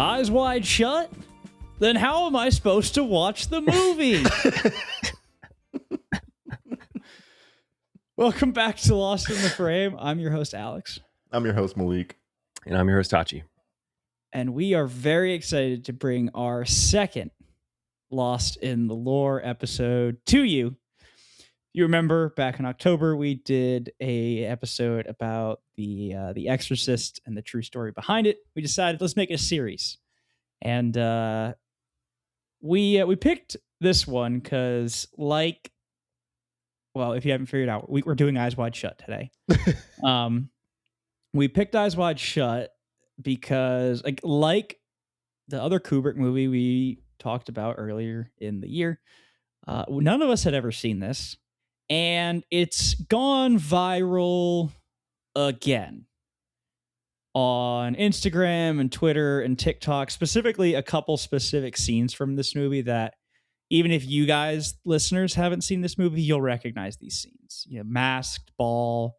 Eyes wide shut? Then how am I supposed to watch the movie? Welcome back to Lost in the Frame. I'm your host, Alex. I'm your host, Malik. And I'm your host, Tachi. And we are very excited to bring our second Lost in the Lore episode to you. You remember back in October, we did a episode about the Exorcist and the true story behind it. We decided let's make it a series. And we picked this one because, if you haven't figured out, we're doing Eyes Wide Shut today. We picked Eyes Wide Shut because, like the other Kubrick movie we talked about earlier in the year, none of us had ever seen this, and it's gone viral again on Instagram and Twitter and TikTok, specifically a couple specific scenes from this movie that even if you guys, listeners, haven't seen this movie, you'll recognize these scenes. You know, masked ball,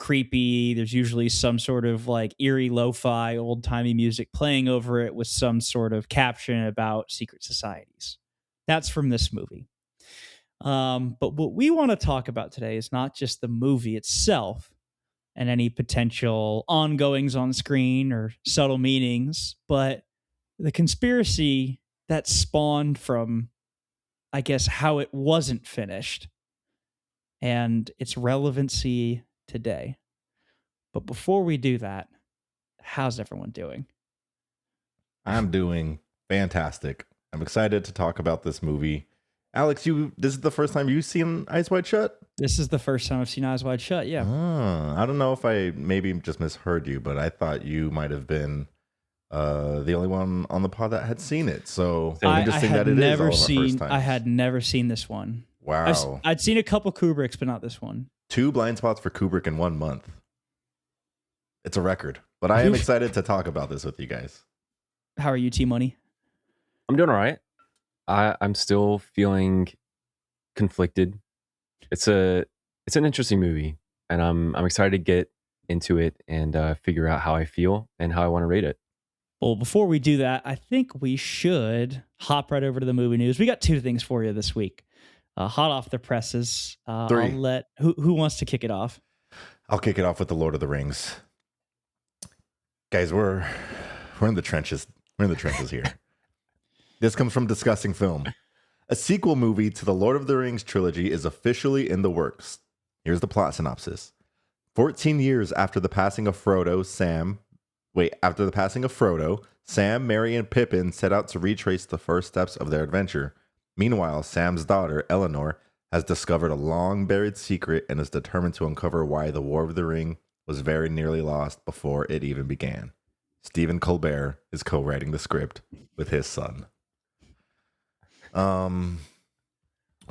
creepy. There's usually some sort of like eerie lo-fi, old-timey music playing over it with some sort of caption about secret societies. That's from this movie. But what we want to talk about today is not just the movie itself and any potential ongoings on screen or subtle meanings, but the conspiracy that spawned from, I guess, how it wasn't finished and its relevancy today. But before we do that, how's everyone doing? I'm doing fantastic. I'm excited to talk about this movie. Alex, this is the first time you've seen Eyes Wide Shut? This is the first time I've seen Eyes Wide Shut, yeah. I don't know if I maybe just misheard you, but I thought you might have been the only one on the pod that had seen it. So interesting that it is all of our first times. I had never seen this one. Wow. I'd seen a couple Kubricks, but not this one. 2 blind spots for Kubrick in 1 month. It's a record. But I am excited to talk about this with you guys. How are you, T-Money? I'm doing all right. I'm still feeling conflicted. It's an interesting movie, and I'm excited to get into it and figure out how I feel and how I want to rate it. Well, before we do that, I think we should hop right over to the movie news. We got 2 things for you this week. Hot off the presses. 3. I'll let who wants to kick it off? I'll kick it off with the Lord of the Rings. Guys, we're in the trenches. We're in the trenches here. This comes from Discussing Film. A sequel movie to the Lord of the Rings trilogy is officially in the works. Here's the plot synopsis. 14 years after the passing of Frodo, Sam, Merry, and Pippin set out to retrace the first steps of their adventure. Meanwhile, Sam's daughter, Eleanor, has discovered a long-buried secret and is determined to uncover why the War of the Ring was very nearly lost before it even began. Stephen Colbert is co-writing the script with his son.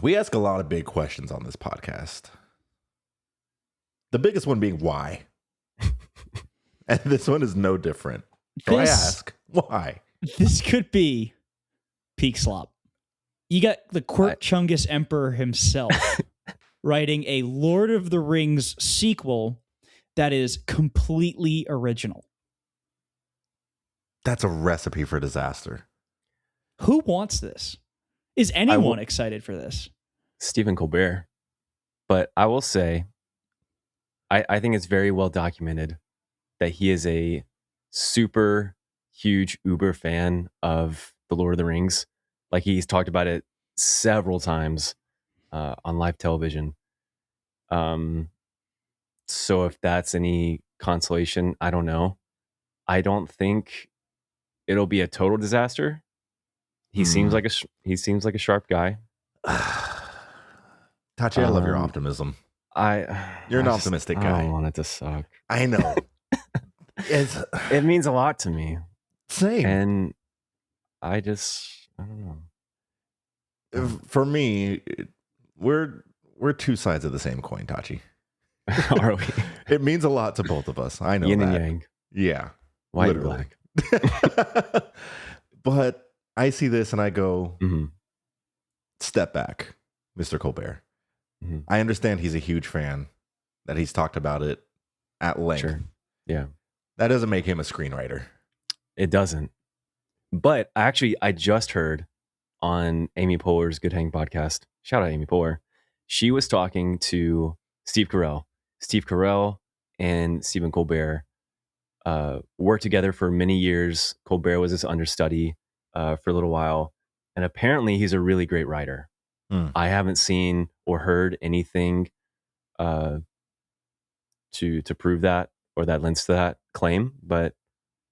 We ask a lot of big questions on this podcast. The biggest one being why. And this one is no different. So I ask, why? This could be peak slop. You got the Quirk Chungus Emperor himself writing a Lord of the Rings sequel that is completely original. That's a recipe for disaster. Who wants this? Is anyone excited for this? Stephen Colbert. But I will say, I think it's very well documented that he is a super huge uber fan of The Lord of the Rings. Like, he's talked about it several times on live television. So if that's any consolation, I don't know. I don't think it'll be a total disaster. He seems like a sharp guy. Tachi, I love your optimism. You're an optimistic guy. I don't want it to suck. I know. It means a lot to me. Same. And I don't know. For me, we're 2 sides of the same coin, Tachi. Are we? It means a lot to both of us. I know Yin that. and yang. Yeah. White literally. and black. But I see this and I go, Mm-hmm. step back, Mr. Colbert. Mm-hmm. I understand he's a huge fan, that he's talked about it at length. Sure. Yeah. That doesn't make him a screenwriter. It doesn't. But actually, I just heard on Amy Poehler's Good Hang podcast. Shout out Amy Poehler. She was talking to Steve Carell. Steve Carell and Stephen Colbert worked together for many years. Colbert was his understudy for a little while, and apparently he's a really great writer. I haven't seen or heard anything to prove that or that lends to that claim, but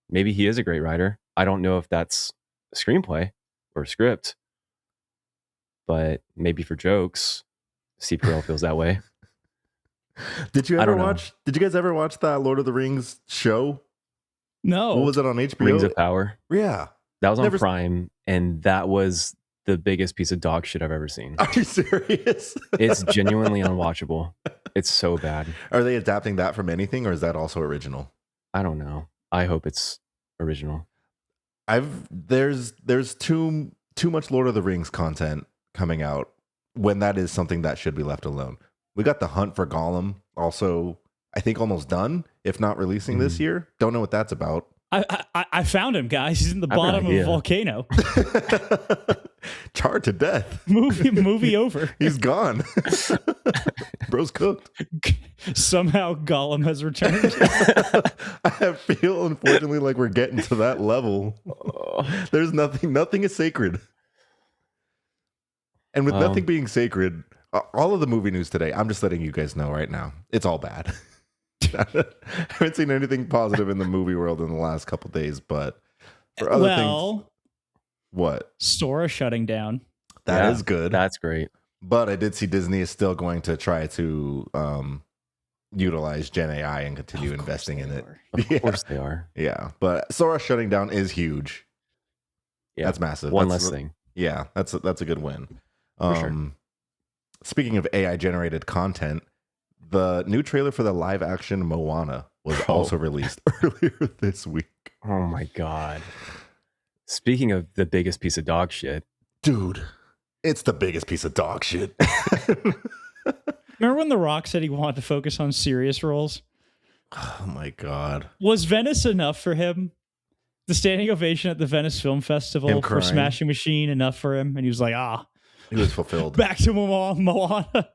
maybe he is a great writer. I don't know if that's a screenplay or a script, but maybe for jokes, Steve Carell feels that way. Did you guys ever watch that Lord of the Rings show? No. What was it on HBO? Rings of Power. Yeah. That was on Prime, and that was the biggest piece of dog shit I've ever seen. Are you serious? It's genuinely unwatchable. It's so bad. Are they adapting that from anything, or is that also original? I don't know. I hope it's original. There's too much Lord of the Rings content coming out when that is something that should be left alone. We got The Hunt for Gollum also, I think, almost done, if not releasing this year. Don't know what that's about. I found him, guys. He's in the bottom of a volcano. Charred to death. Movie over. He's gone. Bro's cooked. Somehow Gollum has returned. I feel, unfortunately, like we're getting to that level. There's nothing is sacred. And with nothing being sacred, all of the movie news today, I'm just letting you guys know right now, it's all bad. I haven't seen anything positive in the movie world in the last couple of days, but for other things, what? Sora shutting down. That is good. That's great. But I did see Disney is still going to try to utilize Gen AI and continue investing in it. Of course they are. Yeah, but Sora shutting down is huge. Yeah, that's massive. One less thing. Yeah, that's a good win. For sure. Speaking of AI generated content, the new trailer for the live action Moana was also released earlier this week. Oh my God. Speaking of the biggest piece of dog shit. Dude, it's the biggest piece of dog shit. Remember when The Rock said he wanted to focus on serious roles? Oh my God. Was Venice enough for him? The standing ovation at the Venice Film Festival for Smashing Machine enough for him? And he was like, he was fulfilled. Back to Moana.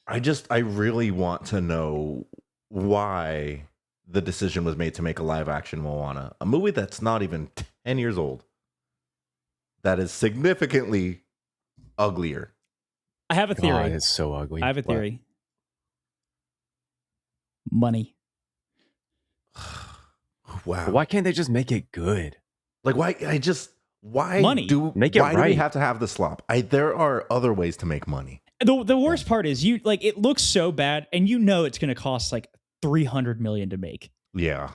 I really want to know why the decision was made to make a live action Moana, a movie that's not even 10 years old, that is significantly uglier. I have a theory. God, it's so ugly. I have a theory. Money. Wow. Why can't they just make it good? Like, why money. Make it why right. do we have to have the slop? There are other ways to make money. The worst part is it looks so bad, and it's going to cost like $300 million to make. Yeah,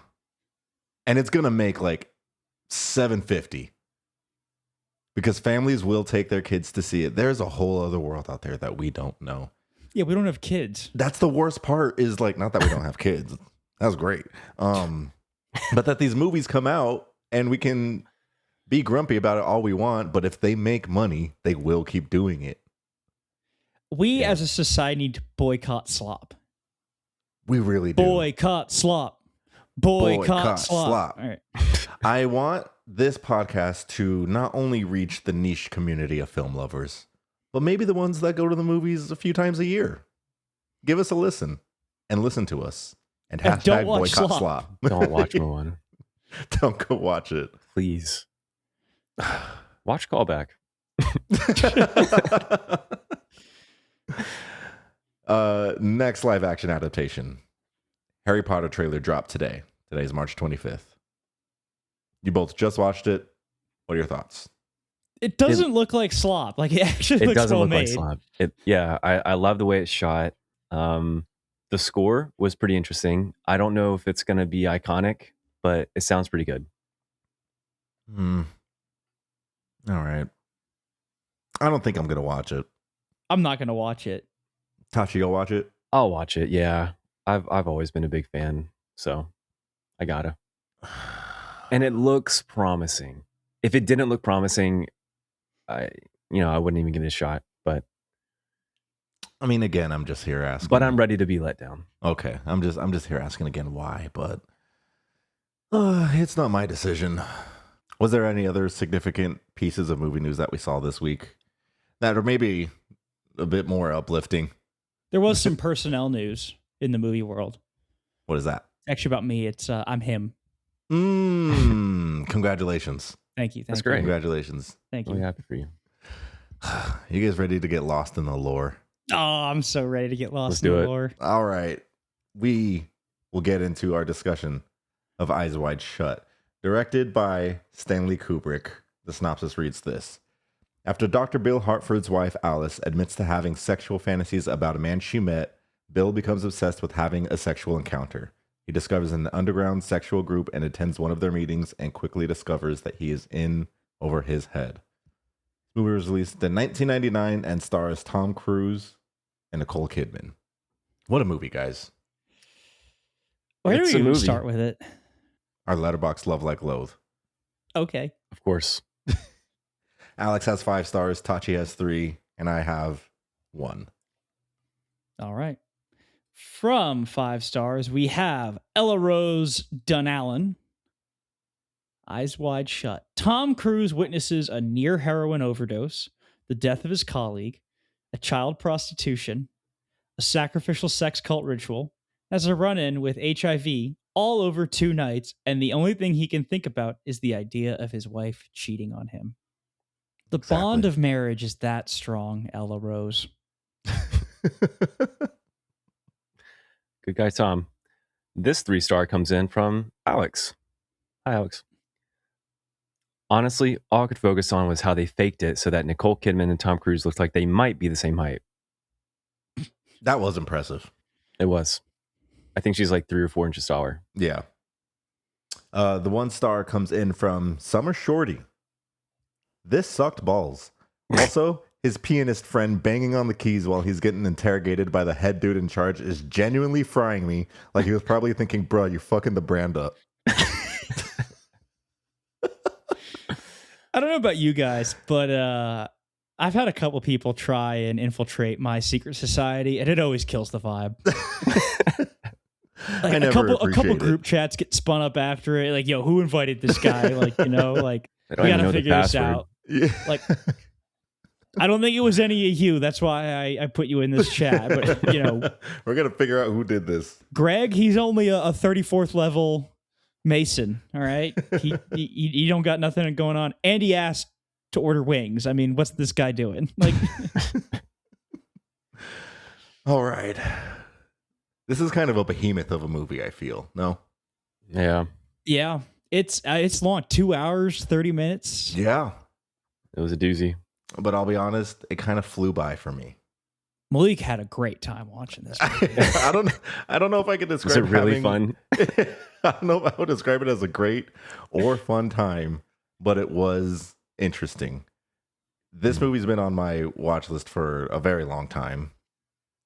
and it's going to make like $750 because families will take their kids to see it. There's a whole other world out there that we don't know. Yeah, we don't have kids. That's the worst part. Is like, not that we don't have kids. That was great. But that these movies come out and we can be grumpy about it all we want, but if they make money, they will keep doing it. We as a society need to boycott slop. We really do. Boycott slop. Boycott slop. All right. I want this podcast to not only reach the niche community of film lovers, but maybe the ones that go to the movies a few times a year. Give us a listen and listen to us. And hashtag boycott slop. Don't watch Moana. Don't go watch it. Please. Watch Callback. Next live action adaptation. Harry Potter trailer dropped today. Today's March 25th. You both just watched it. What are your thoughts? It doesn't look like slop. Like it actually looks doesn't well look made. like slop. I love the way it's shot. The score was pretty interesting. I don't know if it's going to be iconic, but it sounds pretty good. All right. I don't think I'm going to watch it. I'm not going to watch it. Tachi, you'll watch it? I'll watch it. Yeah. I've always been a big fan, so I gotta. And it looks promising. If it didn't look promising, I wouldn't even give it a shot, but I mean, again, I'm just here asking. But I'm ready to be let down. Okay. I'm just here asking again why, but it's not my decision. Was there any other significant pieces of movie news that we saw this week that are maybe a bit more uplifting? There was some personnel news in the movie world. What is that? Actually, about me, it's I'm him. Congratulations. Thank you. That's Thank you. great. Congratulations. Thank Really you. happy for you. You guys ready to get lost in the lore? Oh, I'm so ready to get Let's lost in do the it. lore. All right. We will get into our discussion of Eyes Wide Shut. Directed by Stanley Kubrick. The synopsis reads this. After Dr. Bill Hartford's wife, Alice, admits to having sexual fantasies about a man she met, Bill becomes obsessed with having a sexual encounter. He discovers an underground sexual group and attends one of their meetings and quickly discovers that he is in over his head. This movie was released in 1999 and stars Tom Cruise and Nicole Kidman. What a movie, guys. Where do It's we a even movie. start with it? Our letterbox Love Like Loathe. Okay. Of course. Alex has 5 stars, Tachi has 3, and I have 1. All right. From 5 stars, we have Ella Rose Dunallen. Eyes Wide Shut. Tom Cruise witnesses a near heroin overdose, the death of his colleague, a child prostitution, a sacrificial sex cult ritual, has a run-in with HIV all over 2 nights, and the only thing he can think about is the idea of his wife cheating on him. The bond Exactly. of marriage is that strong, Ella Rose. Good guy, Tom. This 3-star comes in from Alex. Hi, Alex. Honestly, all I could focus on was how they faked it so that Nicole Kidman and Tom Cruise looked like they might be the same height. That was impressive. It was. I think she's like 3 or 4 inches taller. Yeah. The 1 star comes in from Summer Shorty. This sucked balls. Also, his pianist friend banging on the keys while he's getting interrogated by the head dude in charge is genuinely frying me. Like he was probably thinking, bro, you fucking the brand up. I don't know about you guys, but I've had a couple people try and infiltrate my secret society, and it always kills the vibe. I Like never a couple appreciate it. group chats get spun up after it. Like, yo, who invited this guy? Like, you know, like I don't we even gotta know the figure this password. out. Yeah. Like, I don't think it was any of you. That's why I put you in this chat. But you know, We're gonna figure out who did this. Greg, he's only a 34th level Mason. All right, he don't got nothing going on, and he asked to order wings. I mean, what's this guy doing? Like, All right. This is kind of a behemoth of a movie, I feel. No? Yeah, yeah, it's long, 2 hours 30 minutes. Yeah. it was a doozy. But I'll be honest, it kind of flew by for me. Malik had a great time watching this. I don't know if I could describe Was it really having- fun? I don't know if I would describe it as a great or fun time, but it was interesting. This movie's been on my watch list for a very long time,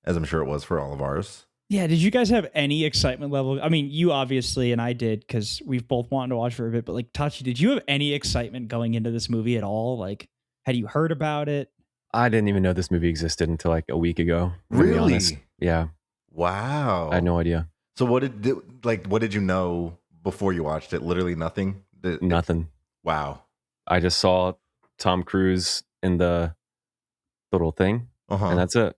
as I'm sure it was for all of ours. Yeah, did you guys have any excitement level? I mean, you obviously, and I did because we've both wanted to watch for a bit. But like, Tachi, did you have any excitement going into this movie at all? Like, had you heard about it? I didn't even know this movie existed until like a week ago. To be Really? honest. Yeah, Wow. I had no idea. So what did you know before you watched it? Literally nothing. Nothing. Wow. I just saw Tom Cruise in the little thing, Uh-huh. and that's it.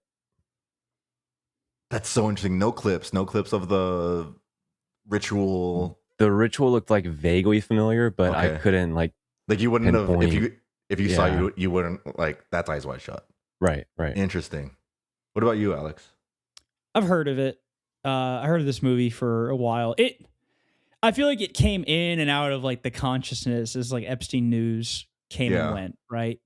That's so interesting. No clips of the ritual. The ritual looked like vaguely familiar, but I Okay. couldn't like. Like you wouldn't have Pinpoint. if you saw Yeah. you wouldn't like that's Eyes Wide Shut. Right. Interesting. What about you, Alex? I've heard of it. I heard of this movie for a while. I feel like it came in and out of like the consciousness as like Epstein news came Yeah. and went, right? It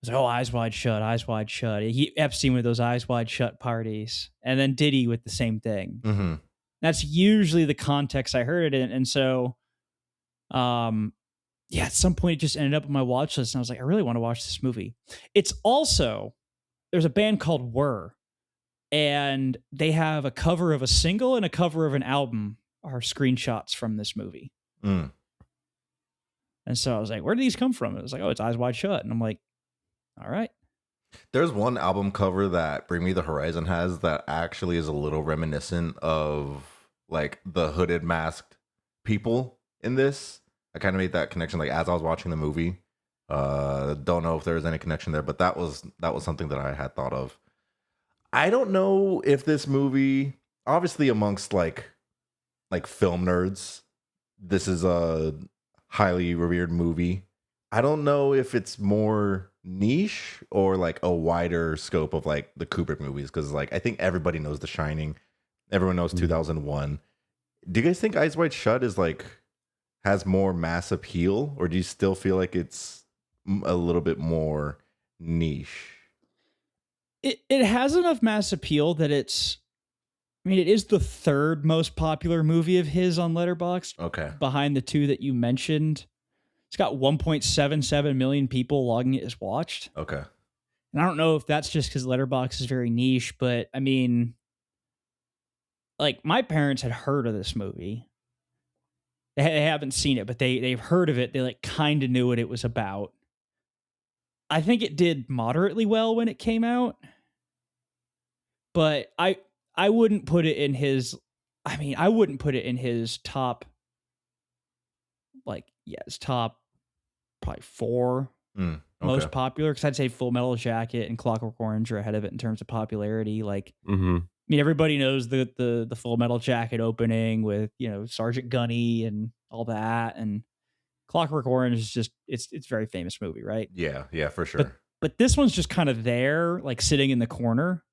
was like, oh, Eyes Wide Shut, Eyes Wide Shut. Epstein with those Eyes Wide Shut parties, and then Diddy with the same thing. Mm-hmm. That's usually the context I heard it in, and so, yeah, at some point it just ended up on my watch list, and I was like, I really want to watch this movie. It's also there's a band called Whir, and they have a cover of a single and a cover of an album are screenshots from this movie. Mm. And so I was like, where do these come from? It was like, oh, it's Eyes Wide Shut. And I'm like, all right. There's one album cover that Bring Me the Horizon has that actually is a little reminiscent of like the hooded masked people in this. I kind of made that connection like as I was watching the movie. Don't know if there was any connection there, but that was something that I had thought of. I don't know if this movie, obviously amongst like film nerds, this is a highly revered movie. I don't know if it's more niche or like a wider scope of like the Kubrick movies, because like I think everybody knows The Shining, everyone knows 2001. Do you guys think Eyes Wide Shut is like has more mass appeal, or do you still feel like it's a little bit more niche? It has enough mass appeal that it's. I mean, it is the third most popular movie of his on Letterboxd, Okay. behind the two that you mentioned. It's got 1.77 million people logging it as watched. Okay. And I don't know if that's just because Letterboxd is very niche, but I mean, like my parents had heard of this movie. They haven't seen it, but they've heard of it. They like kind of knew what it was about. I think it did moderately well when it came out, but I wouldn't put it in his. I mean, I wouldn't put it in his top. Like, yeah, his top probably 4 Okay. most popular, because I'd say Full Metal Jacket and Clockwork Orange are ahead of it in terms of popularity. Like, I mean, everybody knows the Full Metal Jacket opening with, you know, Sergeant Gunny and all that, and Clockwork Orange is just it's a very famous movie, right? Yeah, for sure. But this one's just kind of there, like sitting in the corner,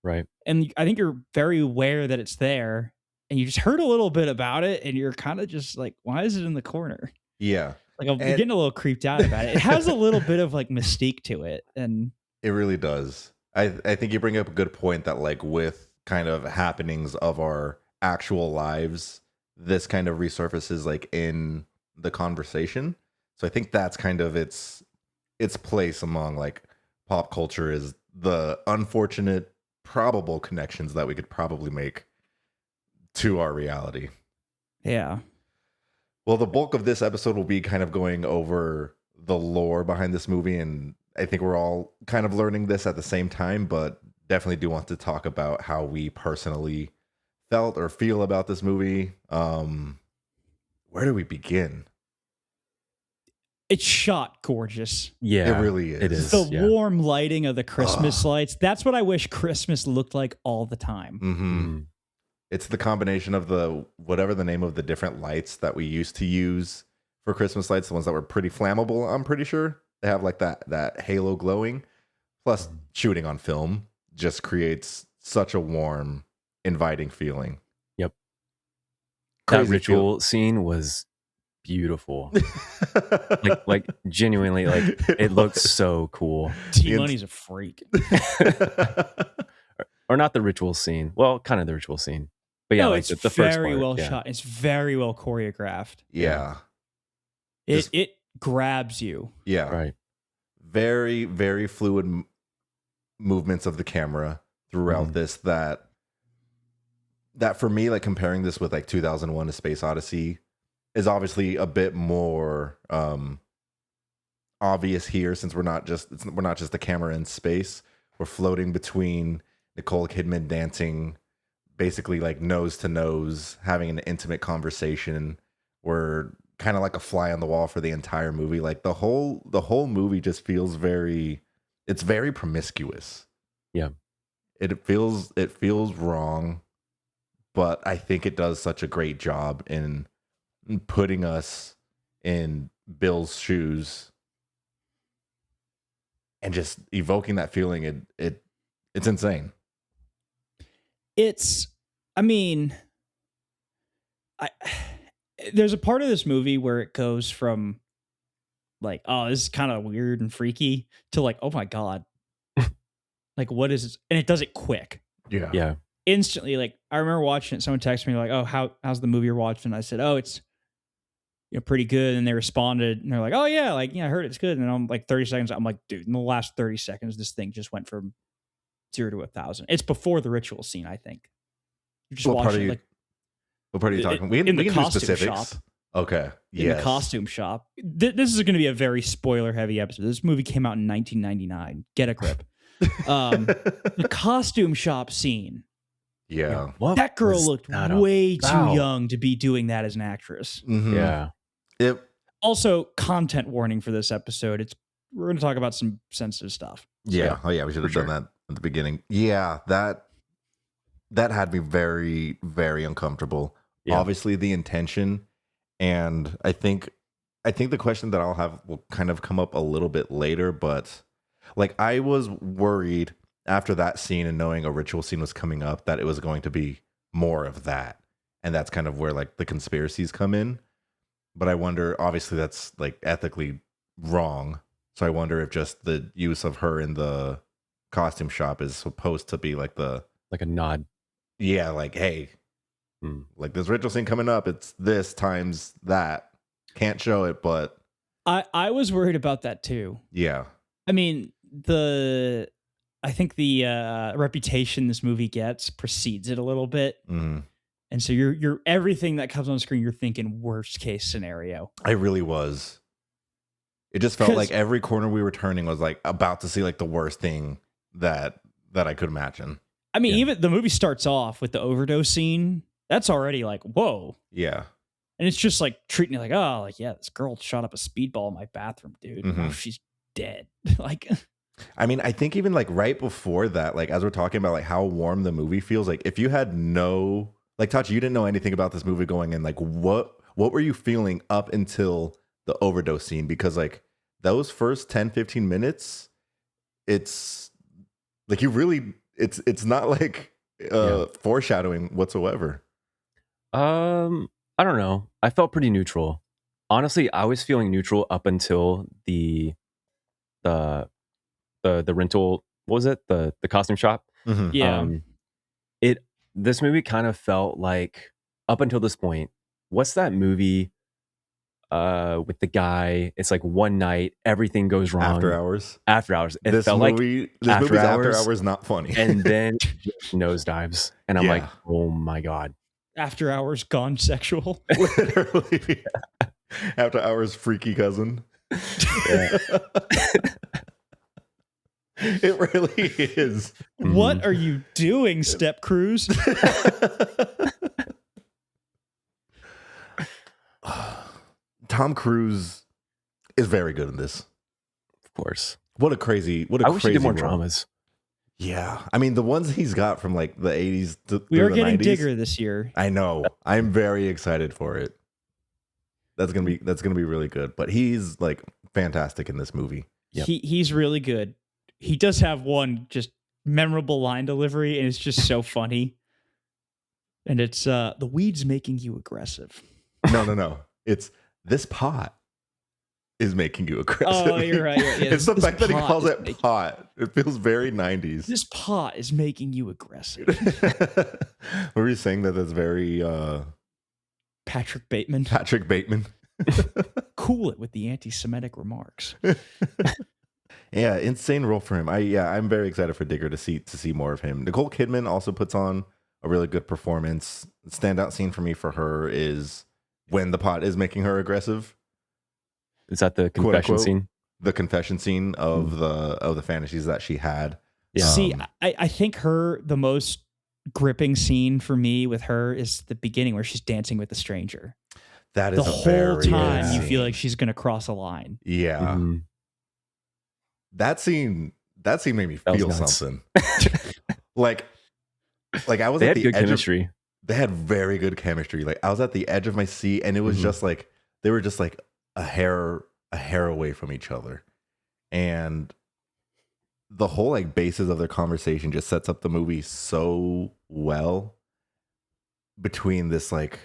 Right. and I think you're very aware that it's there, and you just heard a little bit about it, and you're kind of just like, why is it in the corner? Yeah. Like I'm getting a little creeped out about it. It has a little bit of like mystique to it, and it really does. I think you bring up a good point that like with kind of happenings of our actual lives, this kind of resurfaces like in the conversation. So I think that's kind of its place among like pop culture, is the unfortunate probable connections that we could probably make to our reality. yeah. Well, the bulk of this episode will be kind of going over the lore behind this movie, and I think we're all kind of learning this at the same time, but definitely do want to talk about how we personally felt or feel about this movie. Where do we begin? It's shot gorgeous. Yeah. It really is. It is. The yeah. warm lighting of the Christmas lights. That's what I wish Christmas looked like all the time. Mm-hmm. It's the combination of the whatever the name of the different lights that we used to use for Christmas lights, the ones that were pretty flammable, I'm pretty sure. They have like that halo glowing. Plus shooting on film just creates such a warm, inviting feeling. Yep. Crazy that ritual scene was beautiful. like genuinely, like it looks so cool. T-Money's a freak. Or not the ritual scene. Well, kind of the ritual scene. But yeah, no, like it's the first very part, well yeah. shot. It's very well choreographed. Yeah. It grabs you. Yeah. Right. Very, very fluid movements of the camera throughout this that for me, like comparing this with like 2001 A Space Odyssey is obviously a bit more obvious here, since we're not just the camera in space. We're floating between Nicole Kidman dancing basically like nose to nose, having an intimate conversation. We're kind of like a fly on the wall for the entire movie. Like the whole movie just feels very promiscuous. Yeah. It feels wrong, but I think it does such a great job in putting us in Bill's shoes and just evoking that feeling. It's insane. I mean, there's a part of this movie where it goes from like, oh, this is kind of weird and freaky, to like, oh my God. Like, what is this? And it does it quick. Yeah. Yeah. Instantly. Like, I remember watching it. Someone texted me like, oh, how's the movie you're watching? And I said, oh, it's, you know, pretty good. And they responded and they're like, oh yeah, like, yeah, I heard it's good. And I'm like 30 seconds. I'm like, dude, in the last 30 seconds, this thing just went from 0 to 1,000. It's before the ritual scene, I think. You just watch it like, what part are you talking? We can do specifics. Shop. Okay. In the costume shop. This is going to be a very spoiler heavy episode. This movie came out in 1999. Get a grip. The costume shop scene. Yeah. What that girl looked way too about? young to be doing that as an actress. Mm-hmm. Yeah. Also, content warning for this episode. We're going to talk about some sensitive stuff. Yeah. Oh yeah, we should have done that at the beginning. Yeah, that had me very, very uncomfortable. Yeah. Obviously the intention, and I think the question that I'll have will kind of come up a little bit later, but like I was worried after that scene and knowing a ritual scene was coming up that it was going to be more of that. And that's kind of where like the conspiracies come in. But I wonder, obviously that's like ethically wrong. So I wonder if just the use of her in the costume shop is supposed to be like a nod. Yeah, like, hey, like this ritual scene coming up, it's this times that. Can't show it, but I was worried about that too. Yeah. I mean, I think the reputation this movie gets precedes it a little bit. Mm-hmm. And so you're everything that comes on screen, you're thinking worst case scenario. I really was. It just felt like every corner we were turning was like about to see like the worst thing that I could imagine. I mean, even the movie starts off with the overdose scene. That's already like, whoa. Yeah. And it's just like treating it like, oh, like, yeah, this girl shot up a speedball in my bathroom, dude. Mm-hmm. Oh, she's dead. Like, I mean, I think even like right before that, like as we're talking about like how warm the movie feels, like if you had like Tachi, you didn't know anything about this movie going in, like what were you feeling up until the overdose scene? Because like those first 10, 15 minutes, it's like it's not like foreshadowing whatsoever. I don't know. I felt pretty neutral. Honestly, I was feeling neutral up until the rental. What was it? The costume shop. Mm-hmm. Yeah. This movie kind of felt like up until this point. What's that movie? With the guy, it's like one night, everything goes wrong. After Hours. It this felt movie, like this movie's After Hours not funny. And then nosedives, and I'm like, oh my god. After Hours gone sexual. Literally. After Hours freaky cousin. Yeah. It really is. What are you doing, Step Cruise? Tom Cruise is very good in this. Of course. What a crazy I wish he did more role. dramas. Yeah. I mean, the ones he's got from like the 80s to we are the getting 90s, Digger this year. I know. I'm very excited for it. That's gonna be really good. But he's like fantastic in this movie. Yep. He's really good. He does have one just memorable line delivery, and it's just so funny. And it's the weed's making you aggressive. No. It's this pot is making you aggressive. Oh, you're right. Yeah, it's the fact that he calls it pot. It feels very 90s. This pot is making you aggressive. Were you saying that that's very Patrick Bateman? Cool it with the anti-Semitic remarks. Yeah, insane role for him. I'm very excited for Digger to see more of him. Nicole Kidman also puts on a really good performance. The standout scene for me for her is when the pot is making her aggressive. Is that the confession scene? The confession scene of the fantasies that she had. Yeah. See, I think the most gripping scene for me with her is the beginning where she's dancing with the stranger. That is the whole time you feel like she's going to cross a line. Yeah. Mm-hmm. That scene made me feel something. like I was at the edge chemistry. They had very good chemistry. Like I was at the edge of my seat, and it was just like they were just like a hair away from each other, and the whole like basis of their conversation just sets up the movie so well. Between this like,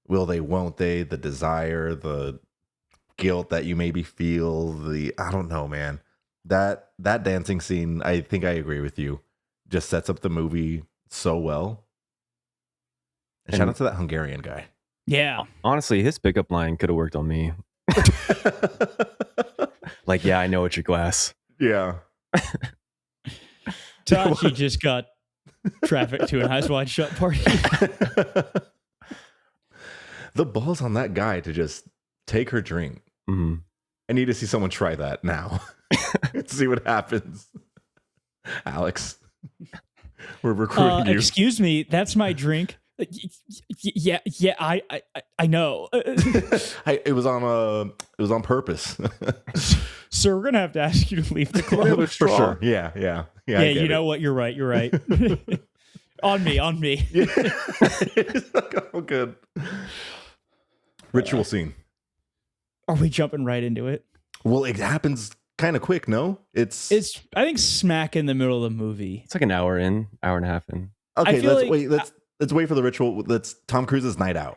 will they, won't they, the desire, the guilt that you maybe feel, I don't know, man. That dancing scene, I think I agree with you, just sets up the movie so well. And shout out to that Hungarian guy. Yeah. Honestly, his pickup line could have worked on me. Like, yeah, I know it's your glass. Yeah. Tachi just got trafficked to an Eyes Wide Shut party. The balls on that guy to just take her drink. Mm-hmm. I need to see someone try that now. See what happens. Alex, we're recruiting you. Excuse me, that's my drink. Yeah, I know. It was on purpose. Sir, we're gonna have to ask you to leave the Can I have a club. For straw? sure. Yeah. Yeah, I you get know it. what? You're right. You're right. On me. Yeah. It's like, oh, good. Ritual scene. Are we jumping right into it? Well, it happens kind of quick, no? It's I think smack in the middle of the movie. It's like an hour and a half in. okay. I feel like Let's wait for the ritual. Let's Tom Cruise's night out.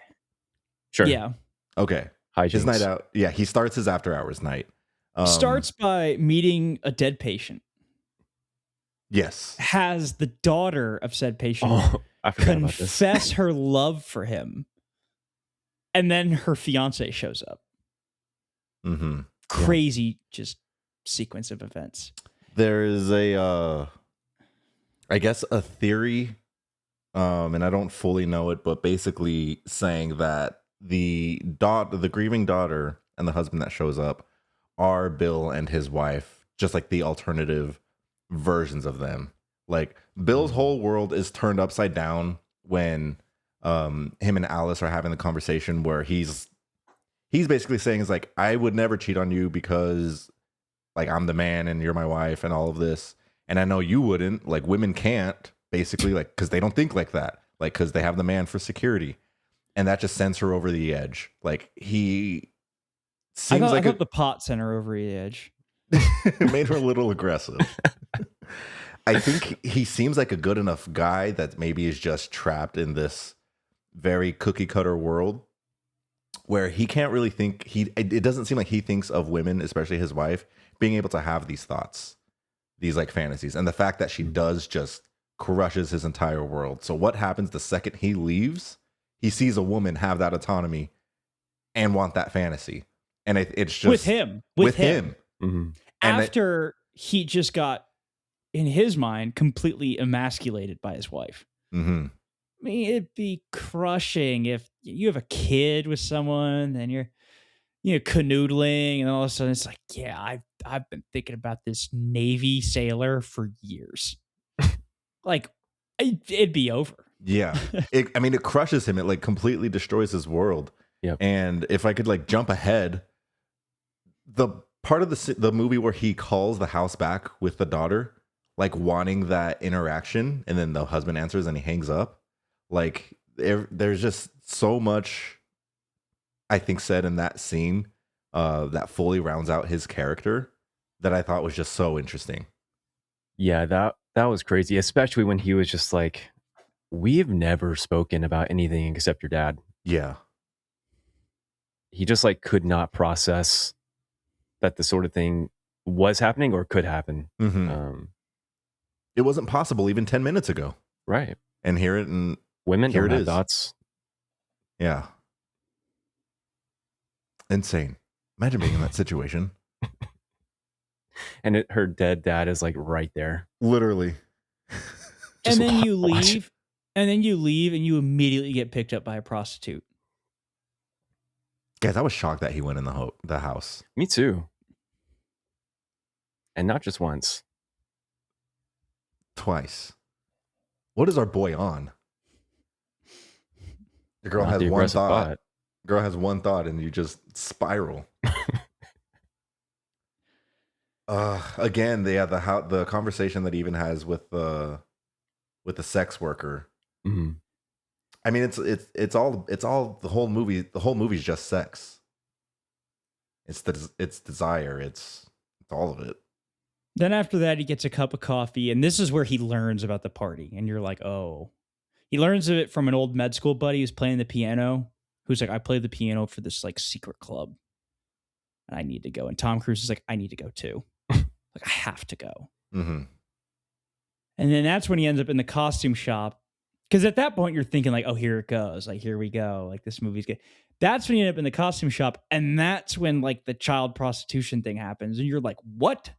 Sure. yeah. Okay, Hijinks. his night out. Yeah, he starts his after hours night. Starts by meeting a dead patient. Yes. Has the daughter of said patient Oh, I forgot about this. confess her love for him, and then her fiance shows up. Mm-hmm. Crazy, just sequence of events. There is I guess a theory, and I don't fully know it, but basically saying that the grieving daughter and the husband that shows up are Bill and his wife, just like the alternative versions of them. Like Bill's whole world is turned upside down when him and Alice are having the conversation where he's basically saying is like, I would never cheat on you because like I'm the man and you're my wife and all of this. And I know you wouldn't, like women can't, basically, like because they don't think like that, like because they have the man for security. And that just sends her over the edge. Like he seems I like thought the pot sent her over the edge. it made her a little aggressive. I think he seems like a good enough guy that maybe is just trapped in this very cookie cutter world where he can't really think it doesn't seem like he thinks of women, especially his wife, being able to have these thoughts, these like fantasies. And the fact that she does just crushes his entire world. So what happens the second he leaves? He sees a woman have that autonomy and want that fantasy. And it's just With him. Mm-hmm. After he just got, in his mind, completely emasculated by his wife. Mm-hmm. I mean, it'd be crushing if you have a kid with someone and you're, canoodling, and all of a sudden it's like, yeah, I've been thinking about this Navy sailor for years. Like, it'd be over. Yeah. It crushes him. It like completely destroys his world. Yep. And if I could like jump ahead, the part of the movie where he calls the house back with the daughter, like wanting that interaction, and then the husband answers and he hangs up. Like there's just so much, I think, said in that scene that fully rounds out his character that I thought was just so interesting. Yeah, that was crazy, especially when he was just like, we've never spoken about anything except your dad. Yeah. He just like could not process that the sort of thing was happening or could happen. Mm-hmm. It wasn't possible even 10 minutes ago. Right. And and Women here don't it have is. thoughts. Yeah. Insane. Imagine being in that situation. And her dead dad is like right there. Literally. And then you watch. leave, and you immediately get picked up by a prostitute. Guys, I was shocked that he went in the house. Me too. And not just once. Twice. What is our boy on? The girl Not has the one aggressive thought. Girl has one thought and you just spiral. Again, the conversation that he even has with the sex worker. Mm-hmm. I mean, it's all the whole movie. The whole movie's just sex. It's desire. It's all of it. Then after that, he gets a cup of coffee, and this is where he learns about the party. And you're like, oh. He learns of it from an old med school buddy who's playing the piano, who's like, I play the piano for this like secret club, and I need to go. And Tom Cruise is like, I need to go too. Like, I have to go. Mm-hmm. And then that's when he ends up in the costume shop. Because at that point, you're thinking like, oh, here it goes. Like, here we go. Like, this movie's good. That's when you end up in the costume shop. And that's when like the child prostitution thing happens. And you're like, what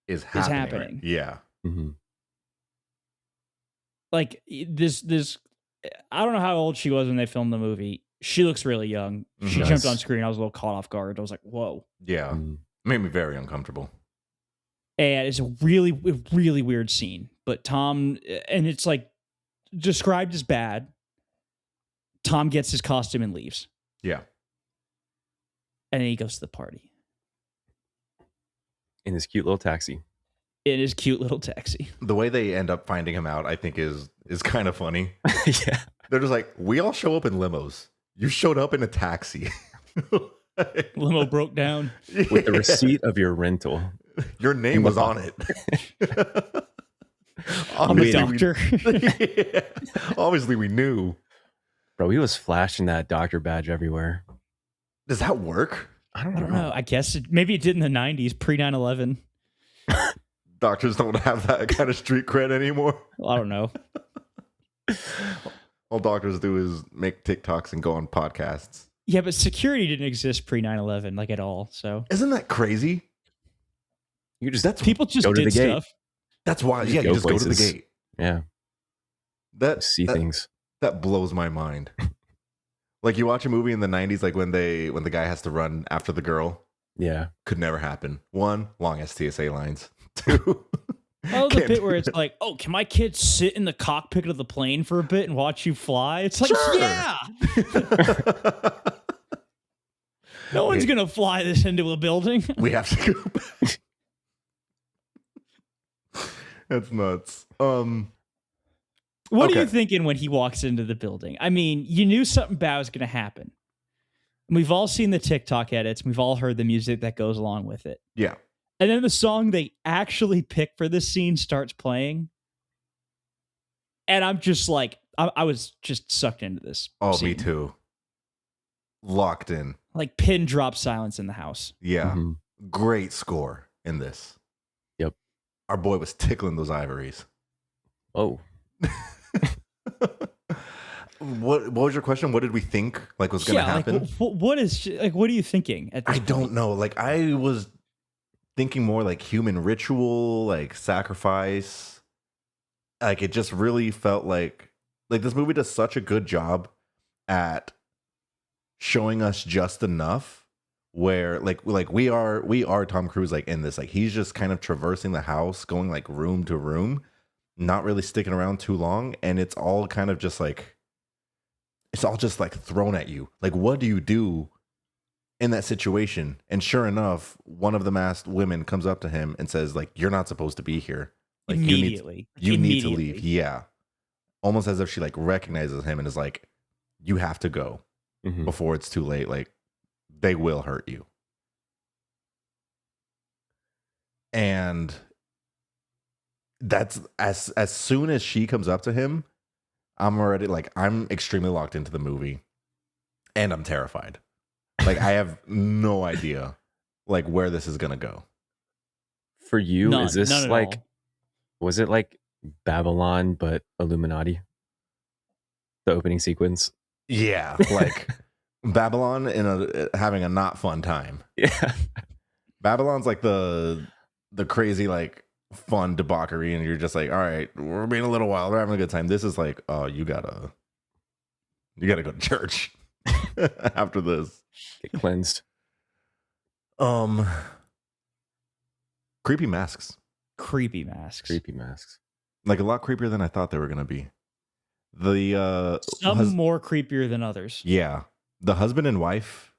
is happening? happening? Yeah. Mm-hmm. Like this, I don't know how old she was when they filmed the movie. She looks really young. She Nice. jumped on screen. I was a little caught off guard. I was like, whoa. Yeah. Mm-hmm. Made me very uncomfortable. And it's a really, really weird scene. But Tom, and it's like described as bad. Tom gets his costume and leaves. Yeah. And then he goes to the party In his cute little taxi. in his cute little taxi. The way they end up finding him out, I think, is kind of funny. Yeah. They're just like, we all show up in limos. You showed up in a taxi. Limo broke down. With the receipt of your rental. Your name was on it. I'm a Obviously, doctor. Yeah. Obviously, we knew. Bro, he was flashing that doctor badge everywhere. Does that work? I I don't don't know. know. I guess maybe it did in the 90s, pre 9/11. Doctors don't have that kind of street cred anymore. I don't know. All doctors do is make TikToks and go on podcasts. Yeah, but security didn't exist pre 9/11, like at all. So Isn't that crazy? You just That's people just Go to did the gate. stuff. That's why. Just Yeah, go you just go to the places. gate. yeah, That see that, things. that blows my mind. Like you watch a movie in the 90s, like when the guy has to run after the girl. Yeah. Could never happen. One, long STSA lines. Two, Oh, the can't bit do where it's that. like, oh, can my kid sit in the cockpit of the plane for a bit and watch you fly? It's like, Sure. yeah. No one's going to fly this into a building. We have to go back. That's nuts. What are you Okay. thinking when he walks into the building? I mean, you knew something bad was going to happen. And we've all seen the TikTok edits. We've all heard the music that goes along with it. Yeah. And then the song they actually picked for this scene starts playing. And I'm just like, I was just sucked into this. Oh, scene. me too. Locked in. Like pin drop silence in the house. Yeah. Mhm. Great score in this. Yep. Our boy was tickling those ivories. Oh, What was your question? What did we think like was going to happen? Like, what are you thinking at this I point? don't know. Like I was thinking more like human ritual, like sacrifice. Like it just really felt like this movie does such a good job at showing us just enough where like we are Tom Cruise like in this. Like he's just kind of traversing the house, going like room to room, not really sticking around too long, and it's all kind of just like it's all just like thrown at you. Like what do you do in that situation? And sure enough, one of the masked women comes up to him and says, like, you're not supposed to be here. Like Immediately. you need to leave. Yeah. Almost as if she like recognizes him and is like, you have to go Mhm. before it's too late. Like they will hurt you. And that's as soon as she comes up to him, I'm already like, I'm extremely locked into the movie and I'm terrified. Like I have no idea like where this is going to go. For you, None, is this none at like, all. was it like Babylon but Illuminati? The opening sequence. Yeah. Like Babylon having a not fun time. Yeah. Babylon's like the crazy, like fun debauchery. And you're just like, all right, we're being a little wild. We're having a good time. This is like, oh, you gotta go to church after this. Get cleansed. Creepy masks. Creepy masks. Creepy masks. Like a lot creepier than I thought they were gonna be. The Some more creepier than others. yeah, the husband and wife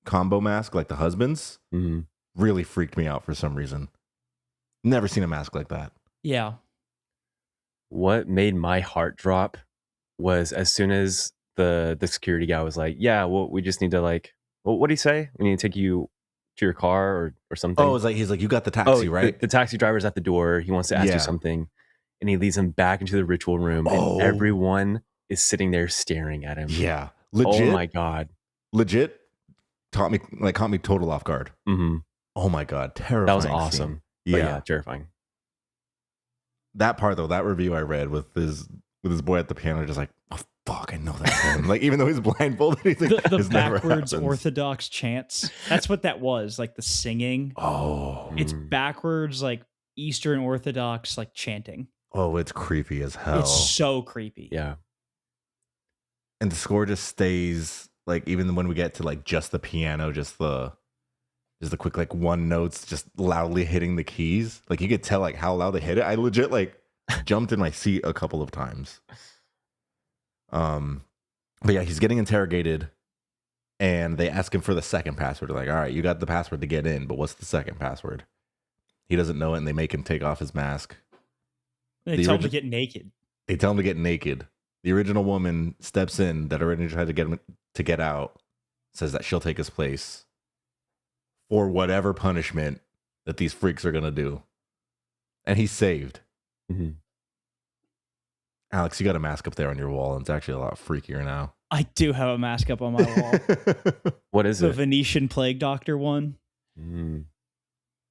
combo mask, like the husband's, Mhm. really freaked me out for some reason. Never seen a mask like that. Yeah. What made my heart drop was as soon as the security guy was like, yeah, well, we just need to like, well, what did he say? We need to take you to your car or something. Oh, it's like he's like, you got the Oh, taxi, right? The taxi driver's at the door. He wants to ask Yeah. you something. And he leads him back into the ritual room. Oh. And everyone is sitting there staring at him. Yeah, legit. Oh my God. Legit caught me total off guard. Hmm. Oh my god, terrifying. That was scene. awesome. Yeah. But yeah, terrifying. That part though, that review I read with his boy at the piano, just like, oh fuck, I know that's him. Like even though he's blindfolded, he's like, The "This never backwards happens." Orthodox chants. That's what that was. Like the singing. Oh, It's Mm. backwards, like Eastern Orthodox, like chanting. oh, it's creepy as hell. It's so creepy. Yeah. And the score just stays like even when we get to like just the piano, just the quick like one notes just loudly hitting the keys. Like you could tell like how loud they hit it. I legit like jumped in my seat a couple of times. But yeah, he's getting interrogated, and they ask him for the second password. They're like, all right, you got the password to get in, but what's the second password? He doesn't know it, and they make him take off his mask. They The tell him to origi- get naked. They tell him to get naked. The original woman steps in that originally tried to get him to get out, says that she'll take his place for whatever punishment that these freaks are going to do. And he's saved. Mm-hmm. Alex, you got a mask up there on your wall, and it's actually a lot freakier now. I do have a mask up on my wall. What is The it? Venetian plague doctor one. Mm,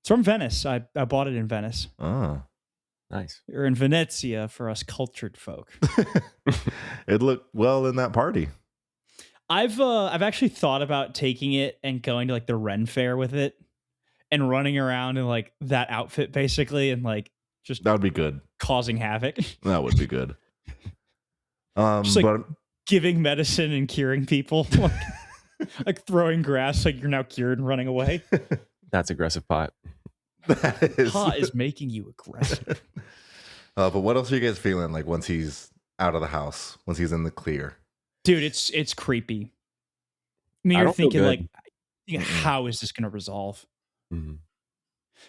It's from Venice. I bought it in Venice. Oh. nice. Or in Venezia for us cultured folk. It looked well in that party. I've actually thought about taking it and going to like the Ren Fair with it and running around in like that outfit basically and like just That would be good. causing havoc. That would be good. Just like But giving medicine and curing people. Like throwing grass like you're now cured and running away. That's aggressive pot. that is. Pot is making you aggressive. But what else are you guys feeling like once he's out of the house, once he's in the clear? Dude, it's creepy. I mean, I you're don't feel thinking good. like, how is this going to resolve? Mm-hmm.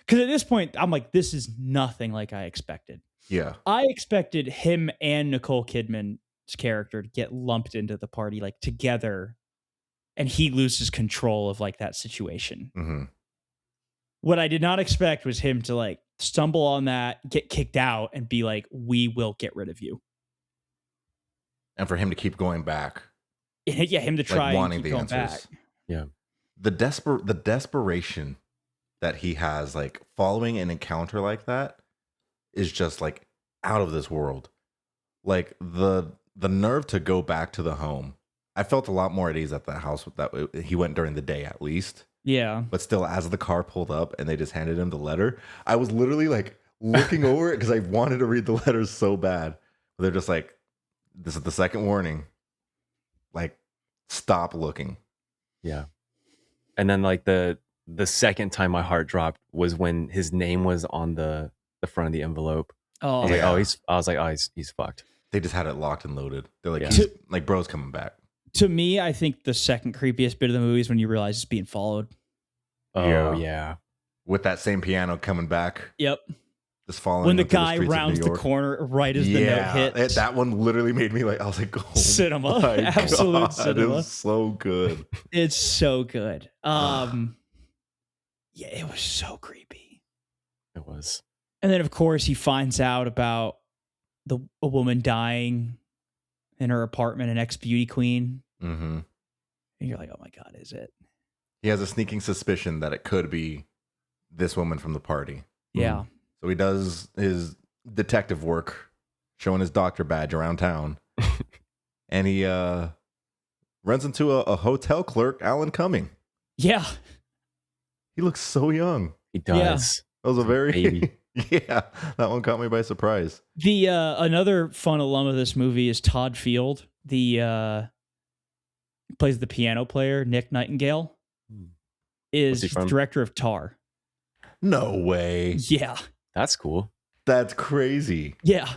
Because at this point, I'm like, this is nothing like I expected. Yeah. I expected him and Nicole Kidman's character to get lumped into the party like together, and he loses control of like that situation. Mm-hmm. What I did not expect was him to like stumble on that, get kicked out, and be like, "We will get rid of you." And for him to keep going back, Yeah, him to try like and wanting keep the going answers. back. Yeah. The desperation that he has, like following an encounter like that, is just like out of this world. Like the nerve to go back to the home. I felt a lot more at ease at that house with that. He went during the day at least. Yeah. But still, as the car pulled up and they just handed him the letter, I was literally like looking over it because I wanted to read the letters so bad. But they're just like, this is the second warning. Like, stop looking. Yeah. And then like the second time my heart dropped was when his name was on the front of the envelope. Oh, Yeah. I was like, he's fucked. They just had it locked and loaded. They're like, Yeah. he's, like, bro's coming back. To me, I think the second creepiest bit of the movie is when you realize it's being followed. Oh Yeah. yeah. With that same piano coming back, Yep. just following When the him through guy streets of rounds New the York. corner right as the note hits. That one literally made me like, I was like, oh, Cinema. my Absolute God, cinema. It was so good. It's so good. Yeah, it was so creepy. It was. And then of course he finds out about a woman dying in her apartment, an ex-beauty queen. Mm-hmm. And you're like, oh my God, is it? He has a sneaking suspicion that it could be this woman from the party. Yeah. So he does his detective work, showing his doctor badge around town. And he runs into a hotel clerk, Alan Cumming. Yeah. He looks so young. He does. That was a very Baby. yeah, that one caught me by surprise. The another fun alum of this movie is Todd Field. The plays the piano player, Nick Nightingale. Is he from? director of Tar. No way. Yeah. That's cool. That's crazy. Yeah.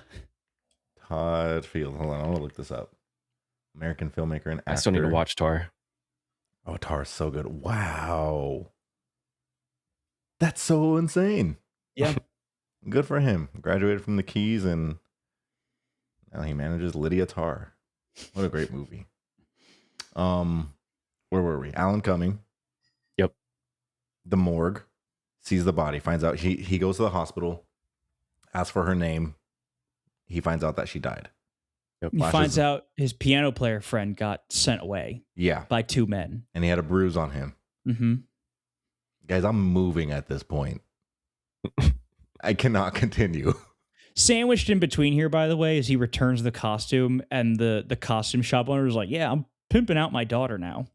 Todd Field. Hold on, I want to look this up. American filmmaker and actor. I still need to watch Tar. Oh, Tar is so good. Wow. That's so insane. Yeah. Good for him. Graduated from the Keys and now he manages Lydia Tarr. What a great movie. Where were we? Alan Cumming. Yep. The morgue. Sees the body. Finds out he goes to the hospital. Asks for her name. He finds out that she died. Yep. He finds out his piano player friend got sent away Yeah. by two men. And he had a bruise on him. Mm-hmm. Guys, I'm moving at this point. I cannot continue. Sandwiched in between here, by the way, is he returns the costume, and the costume shop owner is like, "Yeah, I'm pimping out my daughter now."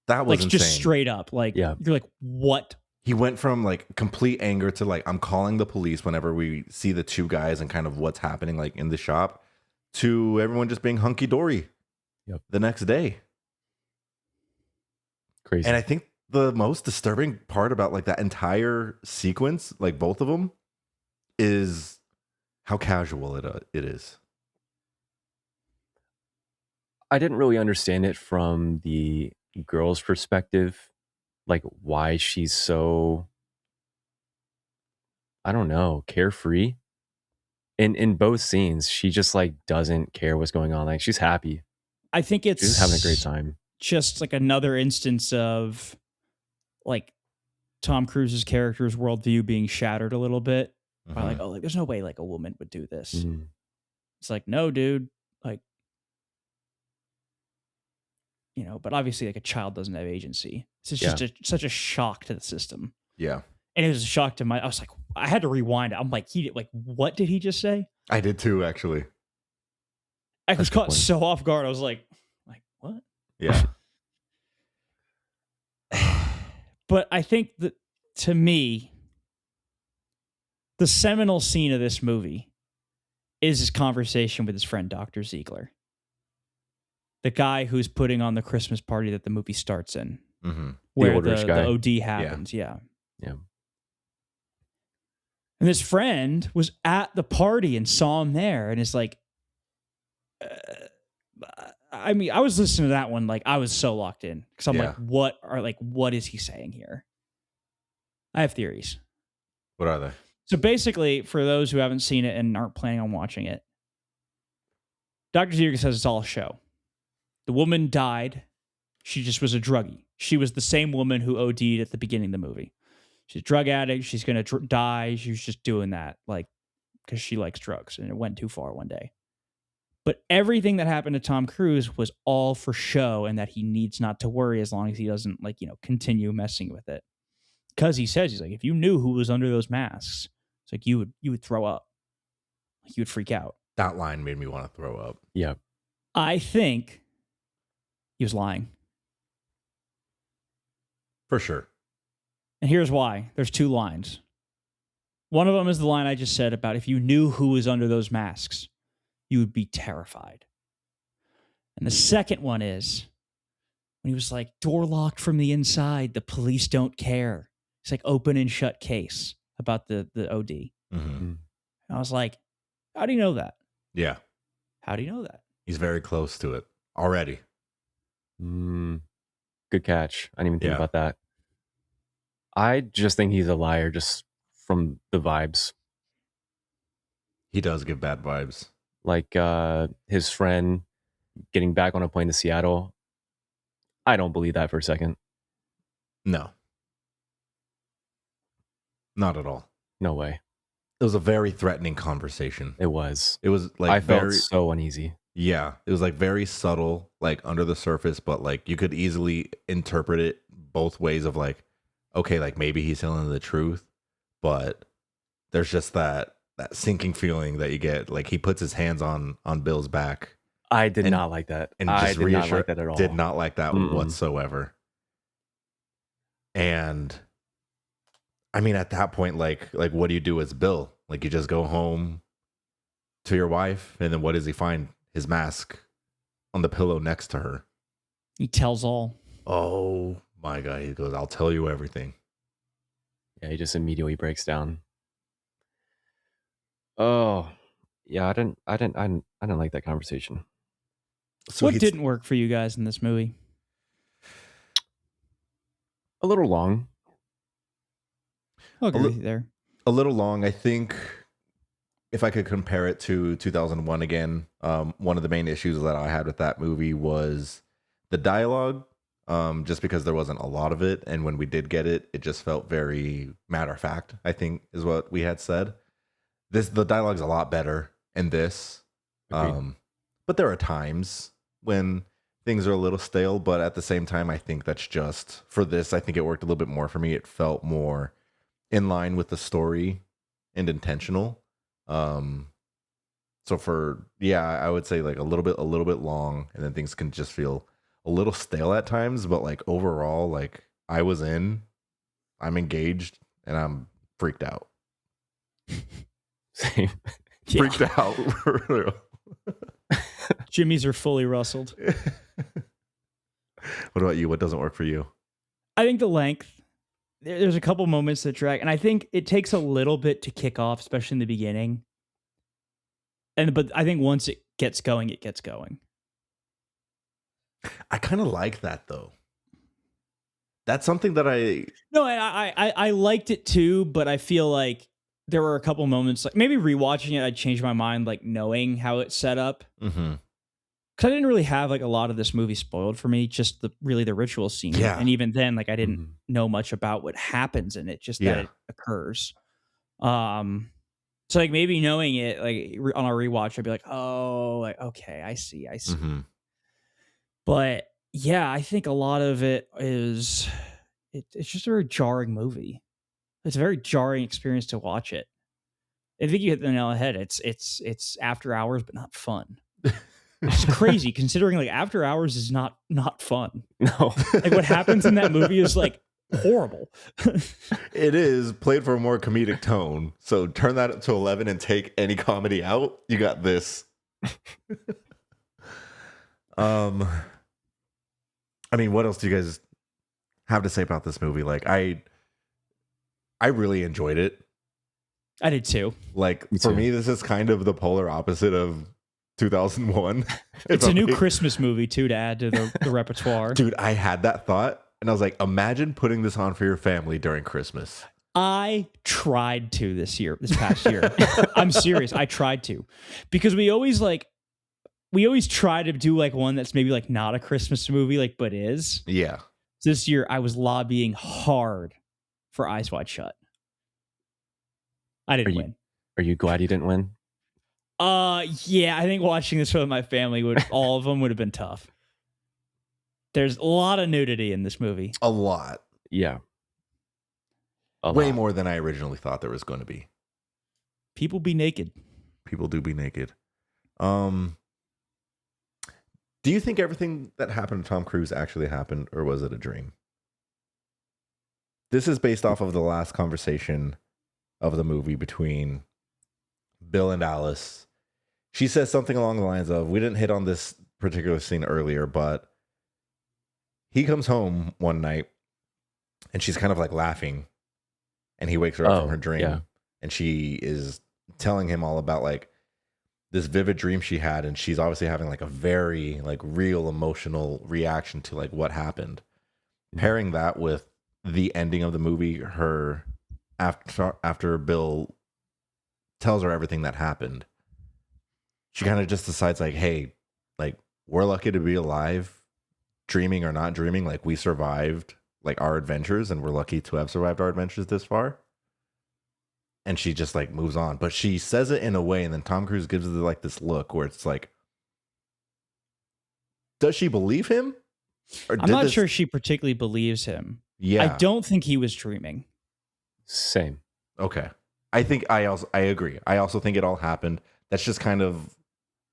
That was Like insane. just straight up, like Yeah. you're like, "What?" He went from like complete anger to like, I'm calling the police whenever we see the two guys and kind of what's happening like in the shop, to everyone just being hunky dory. Yep. The next day. Crazy. And I think the most disturbing part about like that entire sequence, like both of them, is how casual it is. I didn't really understand it from the girl's perspective, like why she's so, I don't know, carefree. In both scenes, she just like doesn't care what's going on. Like she's happy. I think She's just having a great it's time. just like another instance of like Tom Cruise's character's worldview being shattered a little bit by like, Mhm. oh, like there's no way like a woman would do this. Mm. It's like, no, dude, like, but obviously like a child doesn't have agency. It's Yeah. just such a shock to the system. Yeah. And it was a shock to I was like, I had to rewind it. I'm like, what did he just say? I did too, actually. I was That's a good caught point. so off guard. I was like, what? Yeah. But I think that to me, the seminal scene of this movie is his conversation with his friend Dr. Ziegler, the guy who's putting on the Christmas party that the movie starts in, Mm-hmm. where older-ish the guy. OD happens. Yeah. Yeah. And this friend was at the party and saw him there, and is like, I mean, I was listening to that one like I was so locked in because I'm Yeah. like, what is he saying here? I have theories. What are they? So basically, for those who haven't seen it and aren't planning on watching it, Dr. Ziegler says it's all a show. The woman died. She just was a druggie. She was the same woman who OD'd at the beginning of the movie. She's a drug addict. She's going to die. She was just doing that like because she likes drugs, and it went too far one day. But everything that happened to Tom Cruise was all for show, and that he needs not to worry as long as he doesn't continue messing with it. Because he says, he's like, if you knew who was under those masks, it's like you would throw up. Like you would freak out. That line made me want to throw up. Yeah. I think he was lying. For sure. And here's why. There's two lines. One of them is the line I just said about if you knew who was under those masks, you would be terrified. And the second one is when he was like, door locked from the inside, the police don't care. It's like open and shut case about the OD. Mm-hmm. And I was like, how do you know that? Yeah. How do you know that? He's very close to it already. Good catch. I didn't even think Yeah. about that. I just think he's a liar just from the vibes. He does give bad vibes. Like his friend getting back on a plane to Seattle. I don't believe that for a second. No. Not at all. No way. It was a very threatening conversation. It was. It was like I felt very, so uneasy. yeah, it was like very subtle, like under the surface, but like you could easily interpret it both ways of like, okay, like maybe he's telling the truth, but there's just that sinking feeling that you get. Like he puts his hands on Bill's back I did And- not like that. and I just did not reassure. like that at all. Did not like that Mm-mm. whatsoever. And I mean, at that point, like what do you do as Bill? Like you just go home to your wife, and then what does he find? His mask on the pillow next to her. He tells all. Oh my God. He goes, I'll tell you everything. Yeah, he just immediately breaks down. Oh, yeah, I didn't like that conversation. So What he's- didn't work for you guys in this movie? A little long. I'll agree li- with you there. a little long. I think if I could compare it to 2001 again, one of the main issues that I had with that movie was the dialogue, just because there wasn't a lot of it. And when we did get it, it just felt very matter of fact, I think is what we had said. The dialogue's a lot better in this. Agreed. But there are times when things are a little stale, but at the same time, I think that's just for this. I think it worked a little bit more for me. It felt more in line with the story and intentional. So I would say like a little bit long, and then things can just feel a little stale at times, but like overall, like I'm engaged, and I'm freaked out. Same. Yeah. Freaked out. For real. Jimmy's are fully rustled. What about you? What doesn't work for you? I think the length. There's a couple moments that drag, and I think it takes a little bit to kick off, especially in the beginning. But I think once it gets going, it gets going. I kind of like that though. That's something that No, I liked it too, but I feel like there were a couple moments, like maybe rewatching it, I'd change my mind, like knowing how it's set up. mm-hmm. Because I didn't really have like a lot of this movie spoiled for me, just the ritual scene. Yeah. And even then, like I didn't Mhm. know much about what happens in it, just that Yeah. it occurs. So like maybe knowing it, like on a rewatch, I'd be like, oh, like okay, I see. Mm-hmm. But yeah, I think a lot of it is it's just a very jarring movie. It's a very jarring experience to watch it. I think you hit the nail on the head. It's after hours, but not fun. Which is crazy considering like after hours is not fun. No. Like what happens in that movie is like horrible. It is played for a more comedic tone. So turn that up to 11 and take any comedy out. You got this. I mean, what else do you guys have to say about this movie? Like I really enjoyed it. I did too. Like Me for too. me, this is kind of the polar opposite of 2001. It's a new Christmas movie too to add to the repertoire. Dude, I had that thought and I was like, imagine putting this on for your family during Christmas. I tried to this past year. I'm serious. I tried to because we always try to do like one that's maybe like not a Christmas movie, like, but is. Yeah. This year I was lobbying hard for Eyes Wide Shut. I didn't win. Are you glad you didn't win? Yeah, I think watching this with my family all of them would have been tough. There's a lot of nudity in this movie. A lot. Yeah. Way more than I originally thought there was going to be. People be naked. People do be naked. Do you think everything that happened to Tom Cruise actually happened, or was it a dream? This is based off of the last conversation of the movie between Bill and Alice. She says something along the lines of, we didn't hit on this particular scene earlier, but he comes home one night and she's kind of like laughing and he wakes her up from her dream. Yeah. And she is telling him all about like this vivid dream she had. And she's obviously having like a very like real emotional reaction to like what happened. Pairing that with the ending of the movie, her after Bill tells her everything that happened, she kind of just decides like, hey, like we're lucky to be alive, dreaming or not dreaming. Like we survived like our adventures and we're lucky to have survived our adventures this far. And she just like moves on, but she says it in a way. And then Tom Cruise gives her like this look where it's like, does she believe him? Or I'm not sure she particularly believes him. Yeah. I don't think he was dreaming. Same. Okay. I agree. I also think it all happened. That's just kind of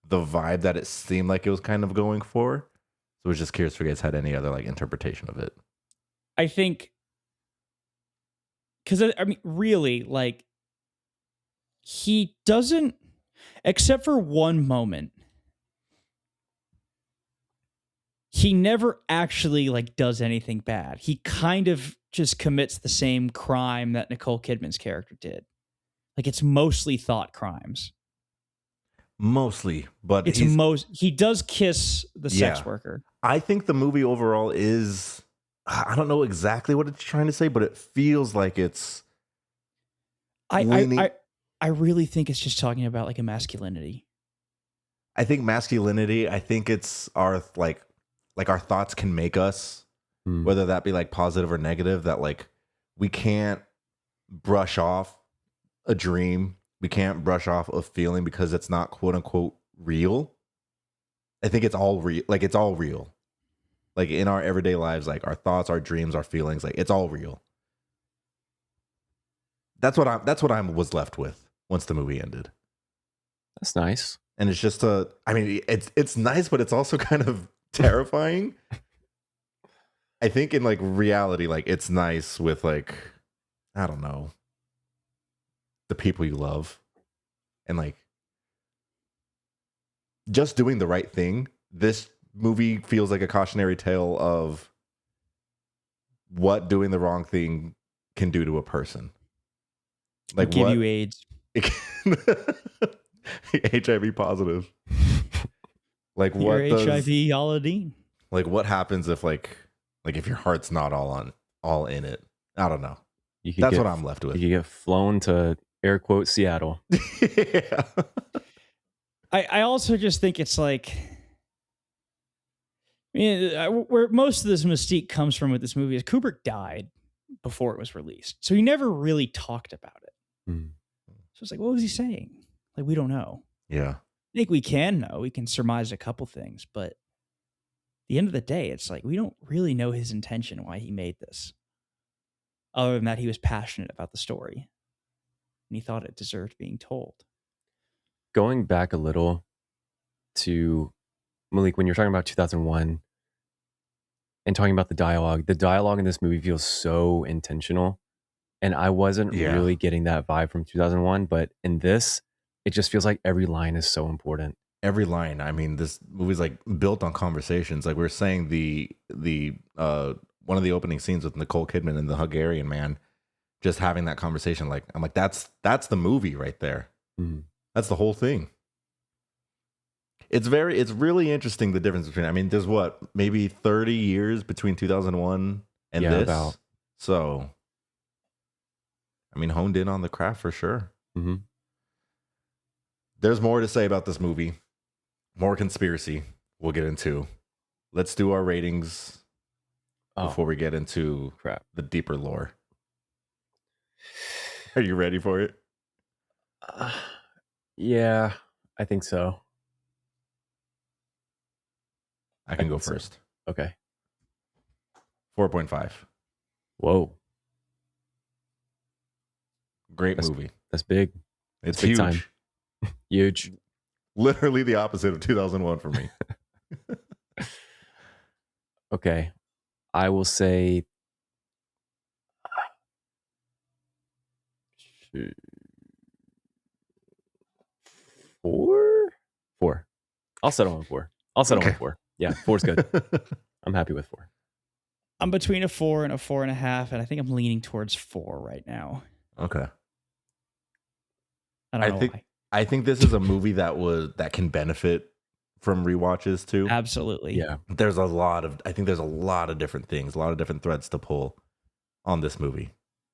the vibe that it seemed like it was kind of going for. So I was just curious if you guys had any other like interpretation of it. I think because I mean, really, like he doesn't, except for one moment, he never actually like does anything bad. He kind of just commits the same crime that Nicole Kidman's character did. Like it's mostly thought crimes. Mostly, but he does kiss the sex worker. I think the movie overall is, I don't know exactly what it's trying to say, but it feels like it's I really think it's just talking about like a masculinity. I think masculinity, I think it's our like our thoughts can make us, whether that be like positive or negative, that like we can't brush off a dream. We can't brush off a feeling because it's not quote unquote real. I think it's all real. Like it's all real. Like in our everyday lives, like our thoughts, our dreams, our feelings, like it's all real. That's what I was left with once the movie ended. That's nice. And it's just I mean, it's nice, but it's also kind of terrifying. I think in like reality, like it's nice with like, I don't know, the people you love and like just doing the right thing. This movie feels like a cautionary tale of what doing the wrong thing can do to a person. Like give you AIDS. HIV positive. Like You're what does HIV Aladdin. Like, what happens if if your heart's not all in it? I don't know. You could That's get what I'm left with. you could get flown to air quote Seattle. Yeah. I also just think it's like, where most of this mystique comes from with this movie is Kubrick died before it was released. So he never really talked about it. Mm. So it's like, what was he saying? Like, we don't know. Yeah. I think we can know. We can surmise a couple things, but at the end of the day, it's like we don't really know his intention why he made this. Other than that, he was passionate about the story. And he thought it deserved being told. Going back a little to Malik, when you're talking about 2001 and talking about the dialogue in this movie feels so intentional. And I wasn't Yeah. really getting that vibe from 2001, but in this, it just feels like every line is so important. Every line. I mean, this movie's like built on conversations. Like we are saying, the one of the opening scenes with Nicole Kidman and the Hungarian man, just having that conversation. Like I'm like, that's the movie right there. Mhm. That's the whole thing. It's really interesting, the difference between, I mean, there's what, maybe 30 years between 2001 and Yeah, this. about. So, I mean, honed in on the craft for sure. Mhm. There's more to say about this movie. More conspiracy we'll get into. Let's do our ratings Oh, before we get into crap. the deeper lore. Are you ready for it? Yeah, I think so. I can go think so. first. Okay. 4.5. Whoa. Great movie. That's big. It's big huge. time. Huge. Literally the opposite of 2001 for me. Okay. I will say four. Four. I'll settle on four. Okay. On four. Yeah, four's good. I'm happy with four. I'm between a 4 and a 4.5, and I think I'm leaning towards 4 right now. Okay. I don't know why. I think this is a movie that can benefit from rewatches too. Absolutely. Yeah. I think there's a lot of different things, a lot of different threads to pull on this movie.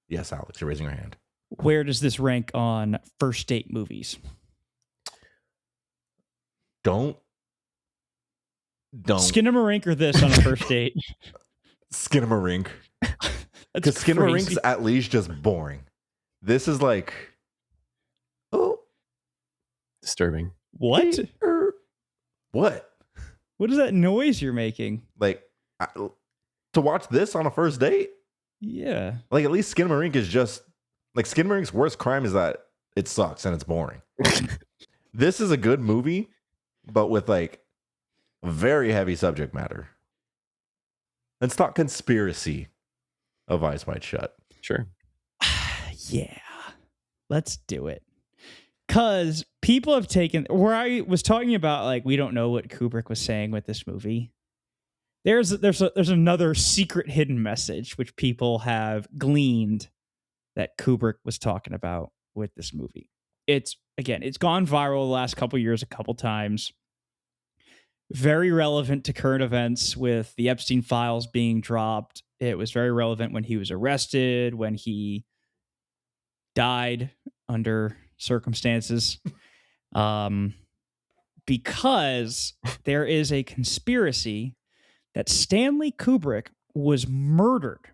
Yes, Alex, you're raising your hand. Where does this rank on first date movies? Don't Skinamarink or this on a first date? Skinamarink. Because That's Skinamarink's crazy. at least just boring. This is like, oh, Disturbing. What? What? What is that noise you're making? Like, to watch this on a first date? Yeah. Like, at least Skinamarink is just like, Skinamarink's worst crime is that it sucks and it's boring. This is a good movie, but with like very heavy subject matter. Let's talk conspiracy of Eyes Wide Shut. Sure. Yeah. Let's do it. Because people have taken, where I was talking about, like, we don't know what Kubrick was saying with this movie. There's another secret hidden message which people have gleaned that Kubrick was talking about with this movie. It's gone viral the last couple years a couple times. Very relevant to current events with the Epstein files being dropped. It was very relevant when he was arrested, when he died under circumstances. Because there is a conspiracy that Stanley Kubrick was murdered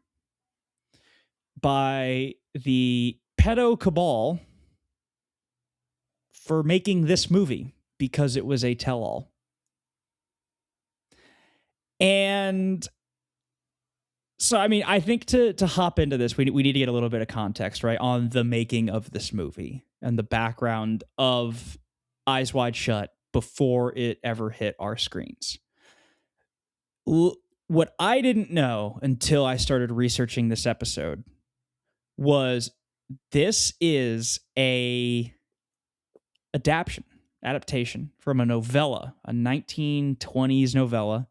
by the pedo cabal for making this movie because it was a tell-all. And so, I mean, I think to hop into this, we need to get a little bit of context, right, on the making of this movie and the background of Eyes Wide Shut before it ever hit our screens. What I didn't know until I started researching this episode was this is a adaptation from a novella, a 1920s novella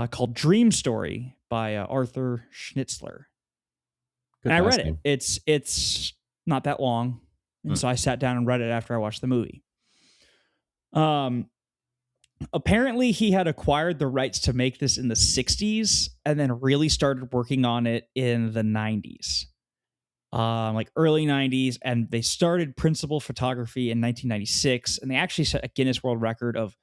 called Dream Story by Arthur Schnitzler. Good And I read casting. it. It's not that long. And so I sat down and read it after I watched the movie. Apparently, he had acquired the rights to make this in the 60s and then really started working on it in the 90s, like early 90s. And they started principal photography in 1996. And they actually set a Guinness World Record of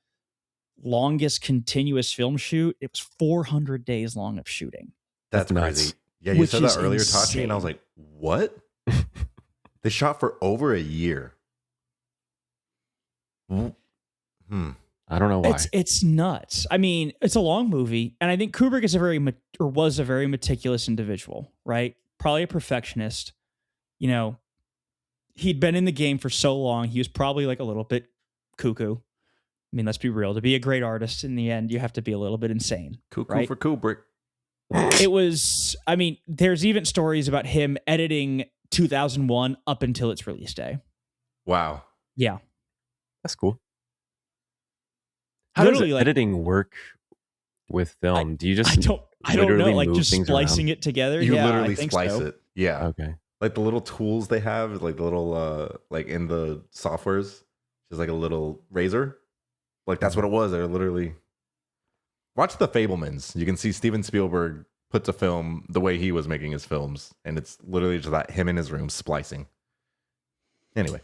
longest continuous film shoot. It was 400 days long of shooting. That's nuts. crazy. Yeah, you Which said that is earlier, Tachi, and I was insane. like, what? They shot for over a year. Hmm. I don't know why. It's nuts. I mean, it's a long movie, and I think Kubrick is was a very meticulous individual, right? Probably a perfectionist. You know, he'd been in the game for so long. He was probably like a little bit cuckoo. I mean, let's be real. To be a great artist, in the end, you have to be a little bit insane. Cuckoo right? for Kubrick. It was. I mean, there's even stories about him editing 2001 up until its release day. Wow. Yeah. That's cool. How does Literally, like, editing work with film? Do you just I don't know, literally like move just things splicing around? it together. You Yeah, literally I think splice so. it. Yeah. Okay. Like the little tools they have, like the little like in the softwares, just like a little razor. Like that's what it was. They're literally watch The Fablemans. You can see Steven Spielberg put to film the way he was making his films, and it's literally just that him in his room splicing. Anyway.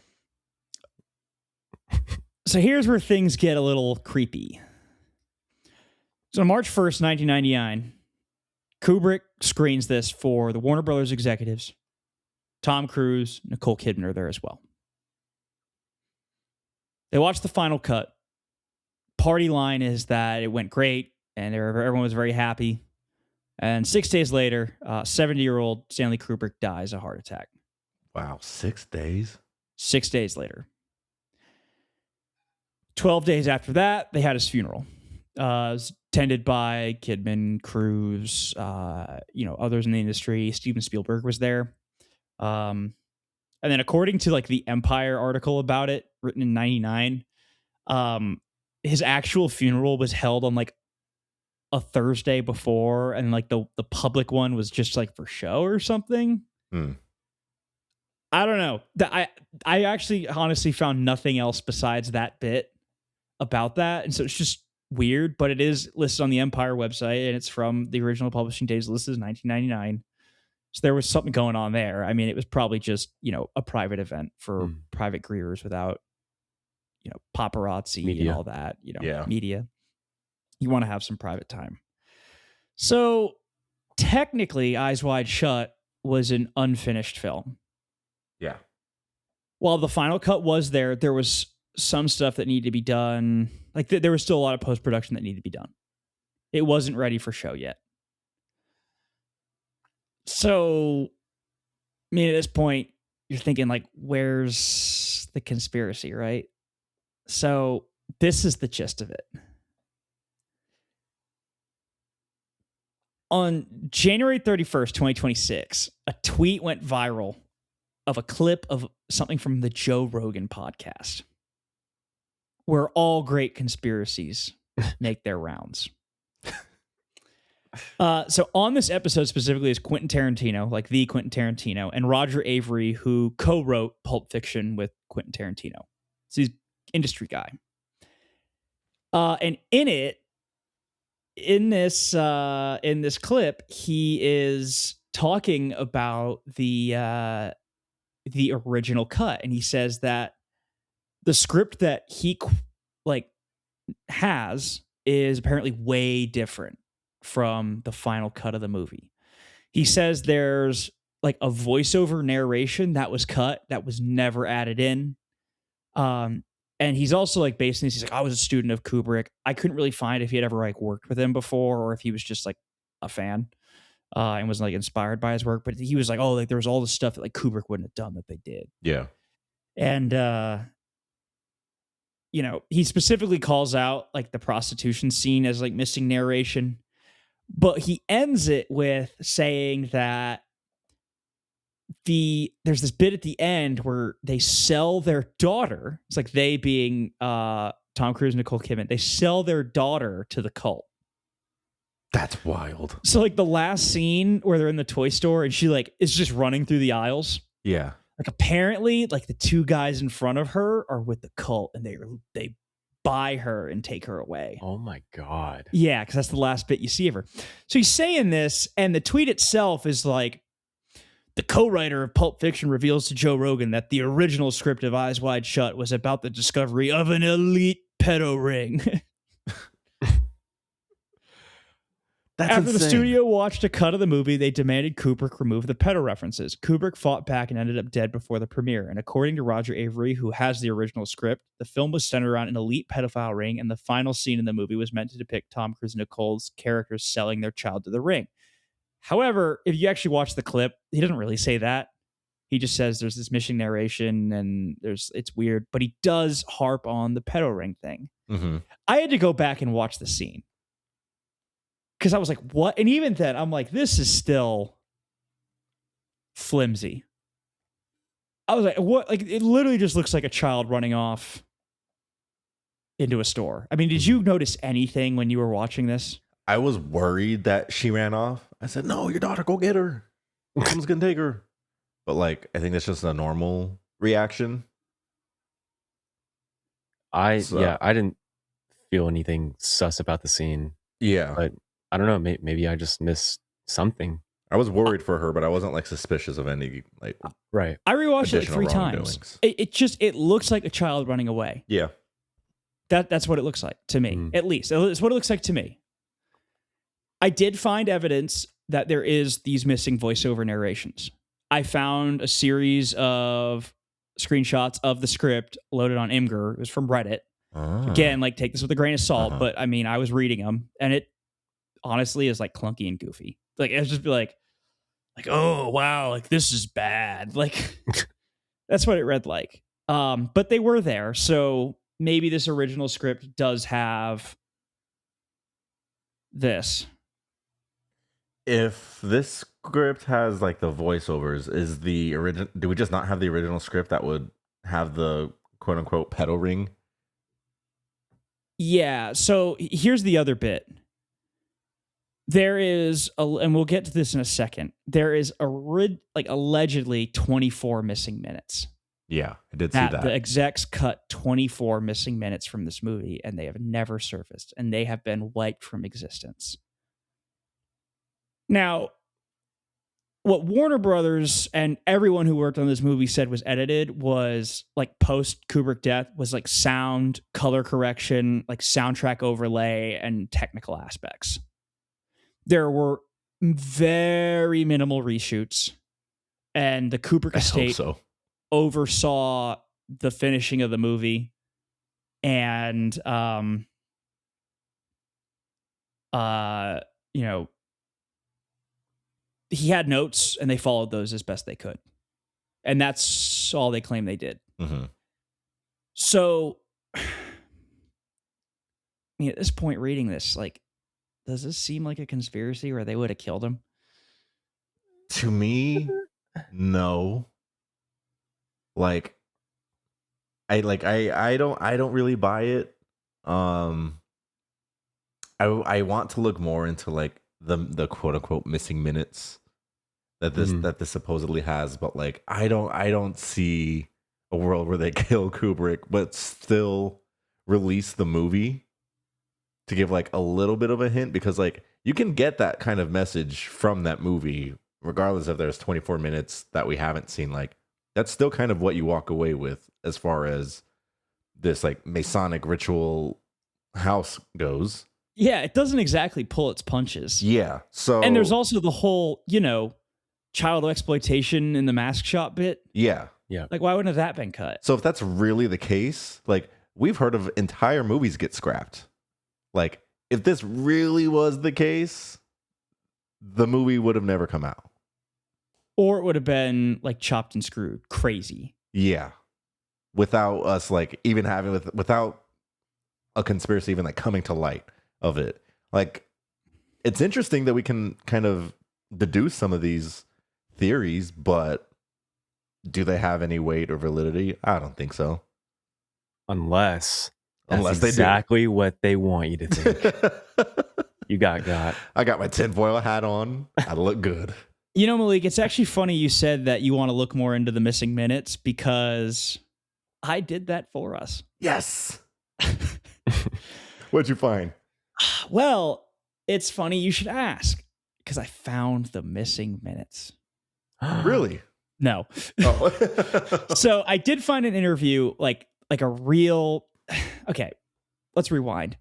So here's where things get a little creepy. So on March 1st, 1999, Kubrick screens this for the Warner Brothers executives. Tom Cruise, Nicole Kidman are there as well. They watch the final cut. Party line is that it went great and everyone was very happy. And 6 days later, 70-year-old Stanley Kubrick dies of a heart attack. Wow, 6 days? 6 days later. 12 days after that, they had his funeral. It was attended by Kidman, Cruise, others in the industry. Steven Spielberg was there. And then according to like the Empire article about it, written in 99, his actual funeral was held on like a Thursday before, and like the public one was just like for show or something. I don't know. I actually honestly found nothing else besides that bit about that, and so it's just weird, but it is listed on the Empire website, and it's from the original publishing days listed as 1999. So there was something going on there. I mean, it was probably just, a private event for private grievers without, paparazzi Media. and all that, Yeah. media. You want to have some private time. So technically, Eyes Wide Shut was an unfinished film. Yeah. While the final cut was there was some stuff that needed to be done. Like there was still a lot of post-production that needed to be done. It wasn't ready for show yet. So, I mean, at this point, you're thinking like, where's the conspiracy, right? So this is the gist of it. On January 31st, 2026, a tweet went viral of a clip of something from the Joe Rogan podcast, where all great conspiracies make their rounds. So on this episode specifically is Quentin Tarantino, like the Quentin Tarantino, and Roger Avery, who co-wrote Pulp Fiction with Quentin Tarantino. So he's an industry guy. And in this clip, he is talking about the original cut, and he says that the script that he has is apparently way different from the final cut of the movie. He says there's like a voiceover narration that was cut that was never added in. And he's also like basing this, he's like, I was a student of Kubrick. I couldn't really find if he had ever like worked with him before or if he was just like a fan and was like inspired by his work. But he was like, oh, like there was all this stuff that like Kubrick wouldn't have done that they did. Yeah. And he specifically calls out like the prostitution scene as like missing narration. But he ends it with saying that there's this bit at the end where they sell their daughter. It's like they being Tom Cruise and Nicole Kidman. They sell their daughter to the cult. That's wild. So like the last scene where they're in the toy store and she like is just running through the aisles. Yeah. Like apparently like the two guys in front of her are with the cult and they by her and take her away. Oh my God. Yeah, because that's the last bit you see of her. So he's saying this, and the tweet itself is like, the co-writer of Pulp Fiction reveals to Joe Rogan that the original script of Eyes Wide Shut was about the discovery of an elite pedo ring. That's After the insane. studio watched a cut of the movie, they demanded Kubrick remove the pedo references. Kubrick fought back and ended up dead before the premiere. And according to Roger Avery, who has the original script, the film was centered around an elite pedophile ring, and the final scene in the movie was meant to depict Tom Cruise and Nicole's characters selling their child to the ring. However, if you actually watch the clip, he doesn't really say that. He just says there's this missing narration and it's weird, but he does harp on the pedo ring thing. Mm-hmm. I had to go back and watch the scene because I was like, what? And even then, I'm like, this is still flimsy. I was like, what? Like, it literally just looks like a child running off into a store. I mean, did you notice anything when you were watching this? I was worried that she ran off. I said, no, your daughter, go get her. Someone's going to take her. But like, I think that's just a normal reaction. I didn't feel anything sus about the scene. Yeah. But I don't know. Maybe I just missed something. I was worried for her, but I wasn't like suspicious of any like. Right. I rewatched it like Additional 3 times. wrongdoings. It looks like a child running away. Yeah. That's what it looks like to me, at least. It's what it looks like to me. I did find evidence that there is these missing voiceover narrations. I found a series of screenshots of the script loaded on Imgur. It was from Reddit. Again, like, take this with a grain of salt, but I mean, I was reading them, and it honestly is like clunky and goofy. Like, it was just be like, oh wow, like this is bad. Like, that's what it read like. But they were there, so maybe this original script does have this. If this script has like the voiceovers, is the original? Do we just not have the original script that would have the quote unquote pedo ring? Yeah. So here's the other bit. There is, and we'll get to this in a second. There is allegedly 24 missing minutes. Yeah, I did see that. The execs cut 24 missing minutes from this movie, and they have never surfaced, and they have been wiped from existence. Now, what Warner Brothers and everyone who worked on this movie said was edited was like post Kubrick death was like sound, color correction, like soundtrack overlay, and technical aspects. There were very minimal reshoots, and the Kubrick estate oversaw the finishing of the movie, and he had notes, and they followed those as best they could, and that's all they claim they did. Mm-hmm. So, I mean, at this point, reading this, like, does this seem like a conspiracy where they would have killed him? To me, no. Like, I don't really buy it. I want to look more into like the quote unquote missing minutes that this supposedly has, but like I don't see a world where they kill Kubrick but still release the movie to give like a little bit of a hint, because like you can get that kind of message from that movie regardless if there's 24 minutes that we haven't seen. Like, that's still kind of what you walk away with as far as this like Masonic ritual house goes. Yeah, it doesn't exactly pull its punches. Yeah. So, and there's also the whole, child exploitation in the mask shop bit. Yeah. Yeah. Like, why wouldn't have that been cut? So if that's really the case, like, we've heard of entire movies get scrapped. Like, if this really was the case, the movie would have never come out. Or it would have been like chopped and screwed. Crazy. Yeah. Without us like even having without a conspiracy even like coming to light of it. Like, it's interesting that we can kind of deduce some of these theories, but do they have any weight or validity? I don't think so. Unless they do exactly what they want you to think. You got. I got my tinfoil hat on. I look good. Malik, it's actually funny you said that you want to look more into the missing minutes, because I did that for us. Yes. What'd you find? Well, it's funny you should ask because I found the missing minutes. Really? No. Oh. So I did find an interview, like a real. Okay, let's rewind.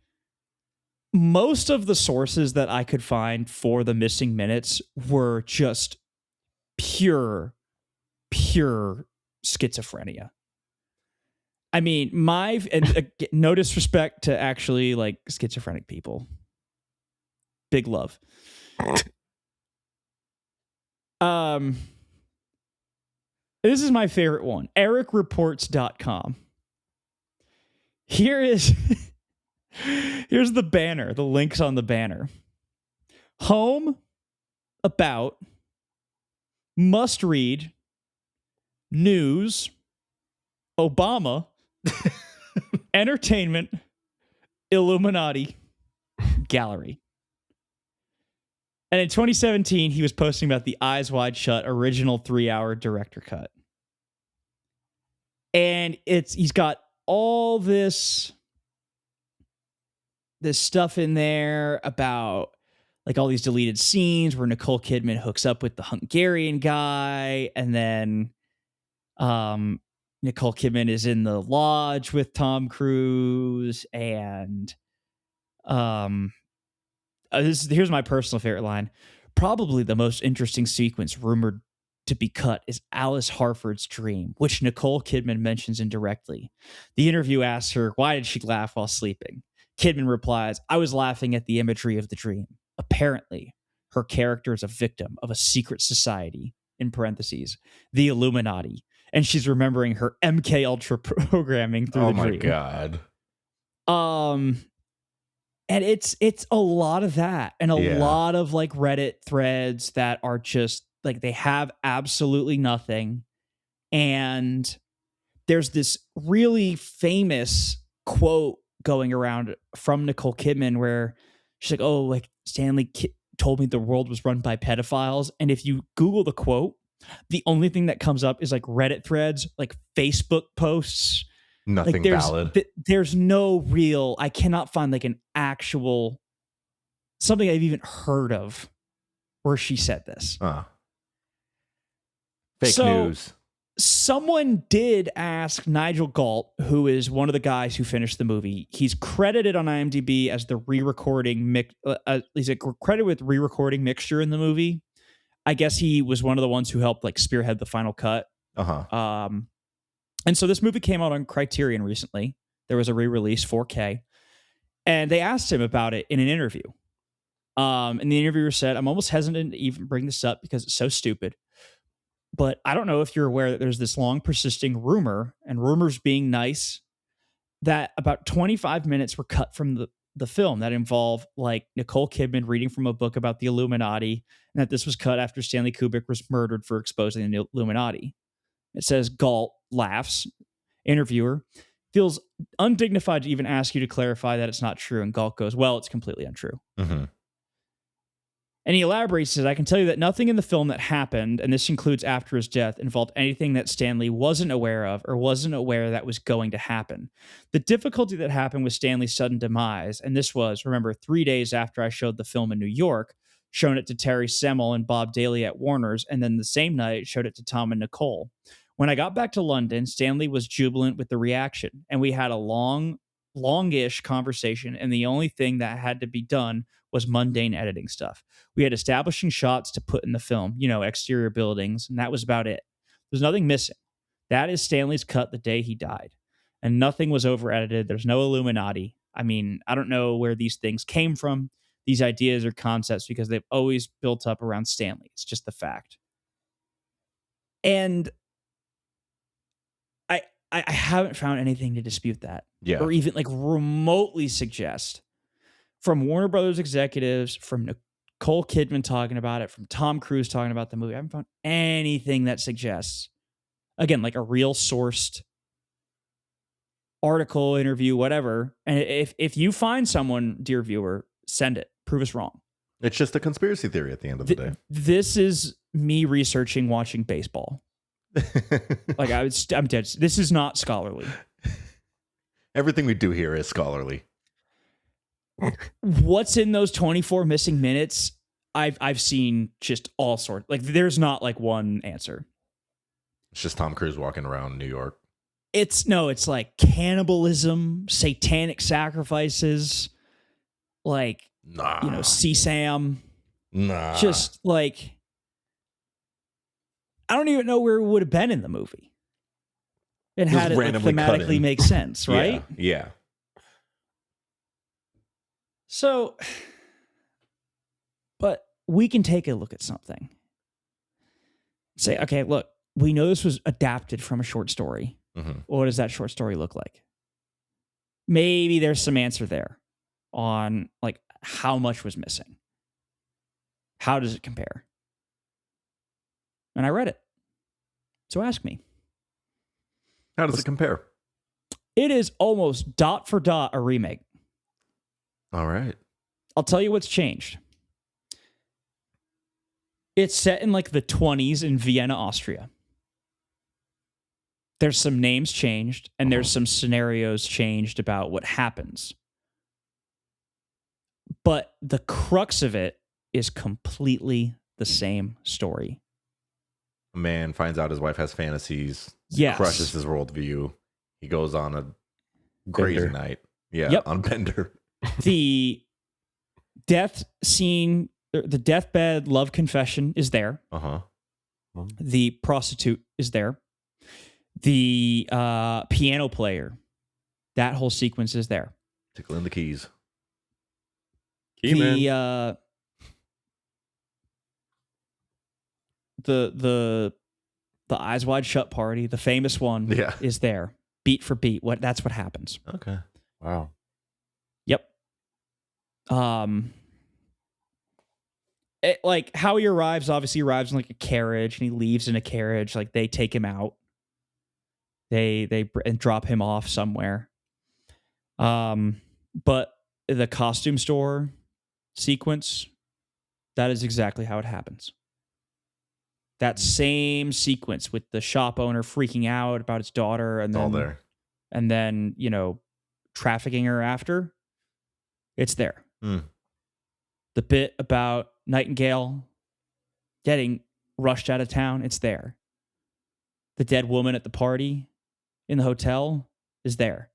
Most of the sources that I could find for the missing minutes were just pure schizophrenia. I mean, no disrespect to actually like schizophrenic people. Big love. This is my favorite one. ericreports.com. Here's the banner, the links on the banner. Home, about, must read, news, Obama, entertainment, Illuminati, gallery. And in 2017, he was posting about the Eyes Wide Shut original 3-hour director cut. And he's got all this stuff in there about like all these deleted scenes where Nicole Kidman hooks up with the Hungarian guy, and then Nicole Kidman is in the lodge with Tom Cruise, and here's my personal favorite line. Probably the most interesting sequence rumored to be cut is Alice Harford's dream, which Nicole Kidman mentions indirectly. The interview asks her, why did she laugh while sleeping? Kidman replies, I was laughing at the imagery of the dream. Apparently, her character is a victim of a secret society, in parentheses, the Illuminati, and she's remembering her MK Ultra programming through the dream. Oh my God. And it's a lot of that, and a lot of like Reddit threads that are just like they have absolutely nothing. And there's this really famous quote going around from Nicole Kidman where she's like, "Oh, like Stanley told me the world was run by pedophiles." And if you Google the quote, the only thing that comes up is like Reddit threads, like Facebook posts. Nothing like valid. There's no real. I cannot find like an actual something I've even heard of where she said this. Fake news. Someone did ask Nigel Galt, who is one of the guys who finished the movie. He's credited on IMDb as the re-recording he's credited with re-recording mixture in the movie. I guess he was one of the ones who helped like spearhead the final cut. And so this movie came out on Criterion recently. There was a re-release 4K, and they asked him about it in an interview. And the interviewer said, I'm almost hesitant to even bring this up because it's so stupid. But I don't know if you're aware that there's this long persisting rumor, and rumors being nice, that about 25 minutes were cut from the film that involve like Nicole Kidman reading from a book about the Illuminati, and that this was cut after Stanley Kubrick was murdered for exposing the Illuminati. It says Galt laughs. Interviewer feels undignified to even ask you to clarify that it's not true. And Galt goes, well, it's completely untrue. Mm-hmm. And he elaborates, says, I can tell you that nothing in the film that happened, and this includes after his death, involved anything that Stanley wasn't aware of or wasn't aware that was going to happen. The difficulty that happened was Stanley's sudden demise, and this was, remember, 3 days after I showed the film in New York, shown it to Terry Semel and Bob Daly at Warner's, and then the same night showed it to Tom and Nicole. When I got back to London, Stanley was jubilant with the reaction, and we had a longish conversation, and the only thing that had to be done was mundane editing stuff. We had establishing shots to put in the film, exterior buildings, and that was about it. There's nothing missing. That is Stanley's cut the day he died, and nothing was over-edited. There's no Illuminati. I mean, I don't know where these things came from, these ideas or concepts, because they've always built up around Stanley. It's just the fact. And I haven't found anything to dispute that. Yeah. Or even like remotely suggest from Warner Brothers executives, from Nicole Kidman talking about it, from Tom Cruise talking about the movie. I haven't found anything that suggests, again, like a real sourced article, interview, whatever. And if you find someone, dear viewer, send it. Prove us wrong. It's just a conspiracy theory at the end of the day. This is me researching watching baseball. Like I'm dead. This is not scholarly. Everything we do here is scholarly. What's in those 24 missing minutes? I've seen just all sorts. Like, there's not like one answer. It's just Tom Cruise walking around New York. It's like cannibalism, satanic sacrifices, like, Nah. CSAM. Nah. Just like, I don't even know where it would have been in the movie. And Just had it like, randomly cut thematically in. make sense, right? Yeah. So, but we can take a look at something. Say, okay, look, we know this was adapted from a short story. Mm-hmm. What does that short story look like? Maybe there's some answer there on like how much was missing. How does it compare? And I read it. So ask me. How does it compare? It is almost dot for dot a remake. All right. I'll tell you what's changed. It's set in like the 20s in Vienna, Austria. There's some names changed, and there's some scenarios changed about what happens. But the crux of it is completely the same story. A man finds out his wife has fantasies, Yes. crushes his worldview. He goes on a crazy Bender. night. Yeah, Yep. on Bender. The death scene, the deathbed love confession is there. Uh-huh. The prostitute is there. The piano player, that whole sequence is there. Tickling the keys. The Eyes Wide Shut party, the famous one, Yeah. is there. Beat for beat. That's what happens. Okay. Wow. Yep. Like how he arrives, obviously arrives in like a carriage, and he leaves in a carriage. Like they take him out. They and drop him off somewhere. But the costume store sequence, that is exactly how it happens. That same sequence with the shop owner freaking out about his daughter, and All then there. and then trafficking her after. It's there. Mm. The bit about Nightingale getting rushed out of town, it's there. The dead woman at the party in the hotel is there.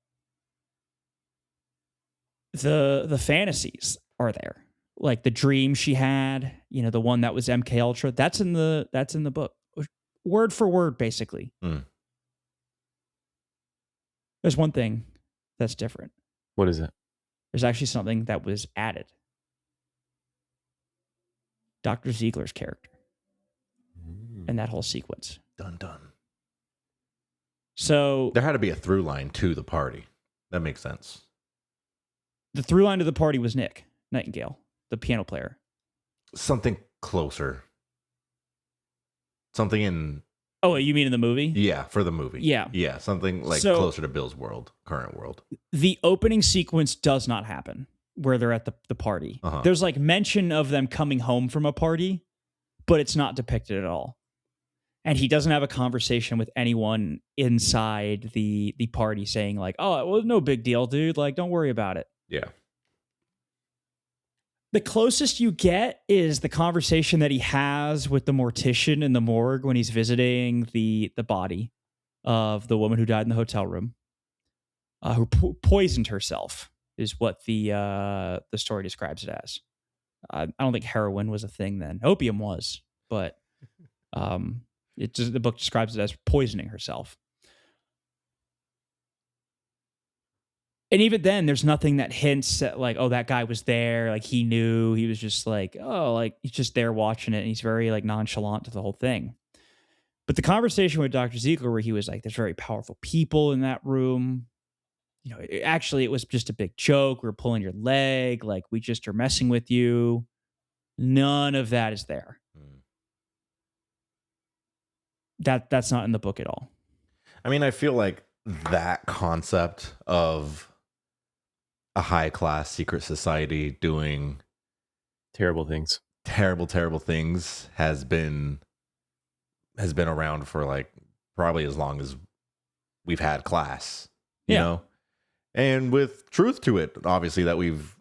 The fantasies are there. Like the dream she had, the one that was MK Ultra, that's in the book. Word for word, basically. Mm. There's one thing that's different. What is it? There's actually something that was added. Dr. Ziegler's character and that whole sequence. Dun dun. So There had to be a through line to the party. That makes sense. the through line to the party was Nick Nightingale, the piano player. Something closer. Something in Oh, you mean in the movie? yeah, for the movie. Yeah. Yeah, something like So- closer to Bill's world, current world. The opening sequence does not happen where they're at the party. Uh-huh. There's like mention of them coming home from a party, but it's not depicted at all. And he doesn't have a conversation with anyone inside the party saying like, "Oh, it was no big deal, dude. Like, don't worry about it." Yeah. The closest you get is the conversation that he has with the mortician in the morgue when he's visiting the body of the woman who died in the hotel room, who poisoned herself, is what the story describes it as. I don't think heroin was a thing then. Opium was, but the book describes it as poisoning herself. And even then, there's nothing that hints at like, oh, that guy was there. Like he knew. He was just like, oh, like he's just there watching it. And he's very like nonchalant to the whole thing. But the conversation with Dr. Ziegler, where he was like, there's very powerful people in that room. Actually, it was just a big joke. We were pulling your leg. Like we just are messing with you. None of that is there. That's not in the book at all. I mean, I feel like that concept of a high class secret society doing Terrible things. terrible, terrible things has been around for like probably as long as we've had class, you Yeah. know? And with truth to it, obviously, that we've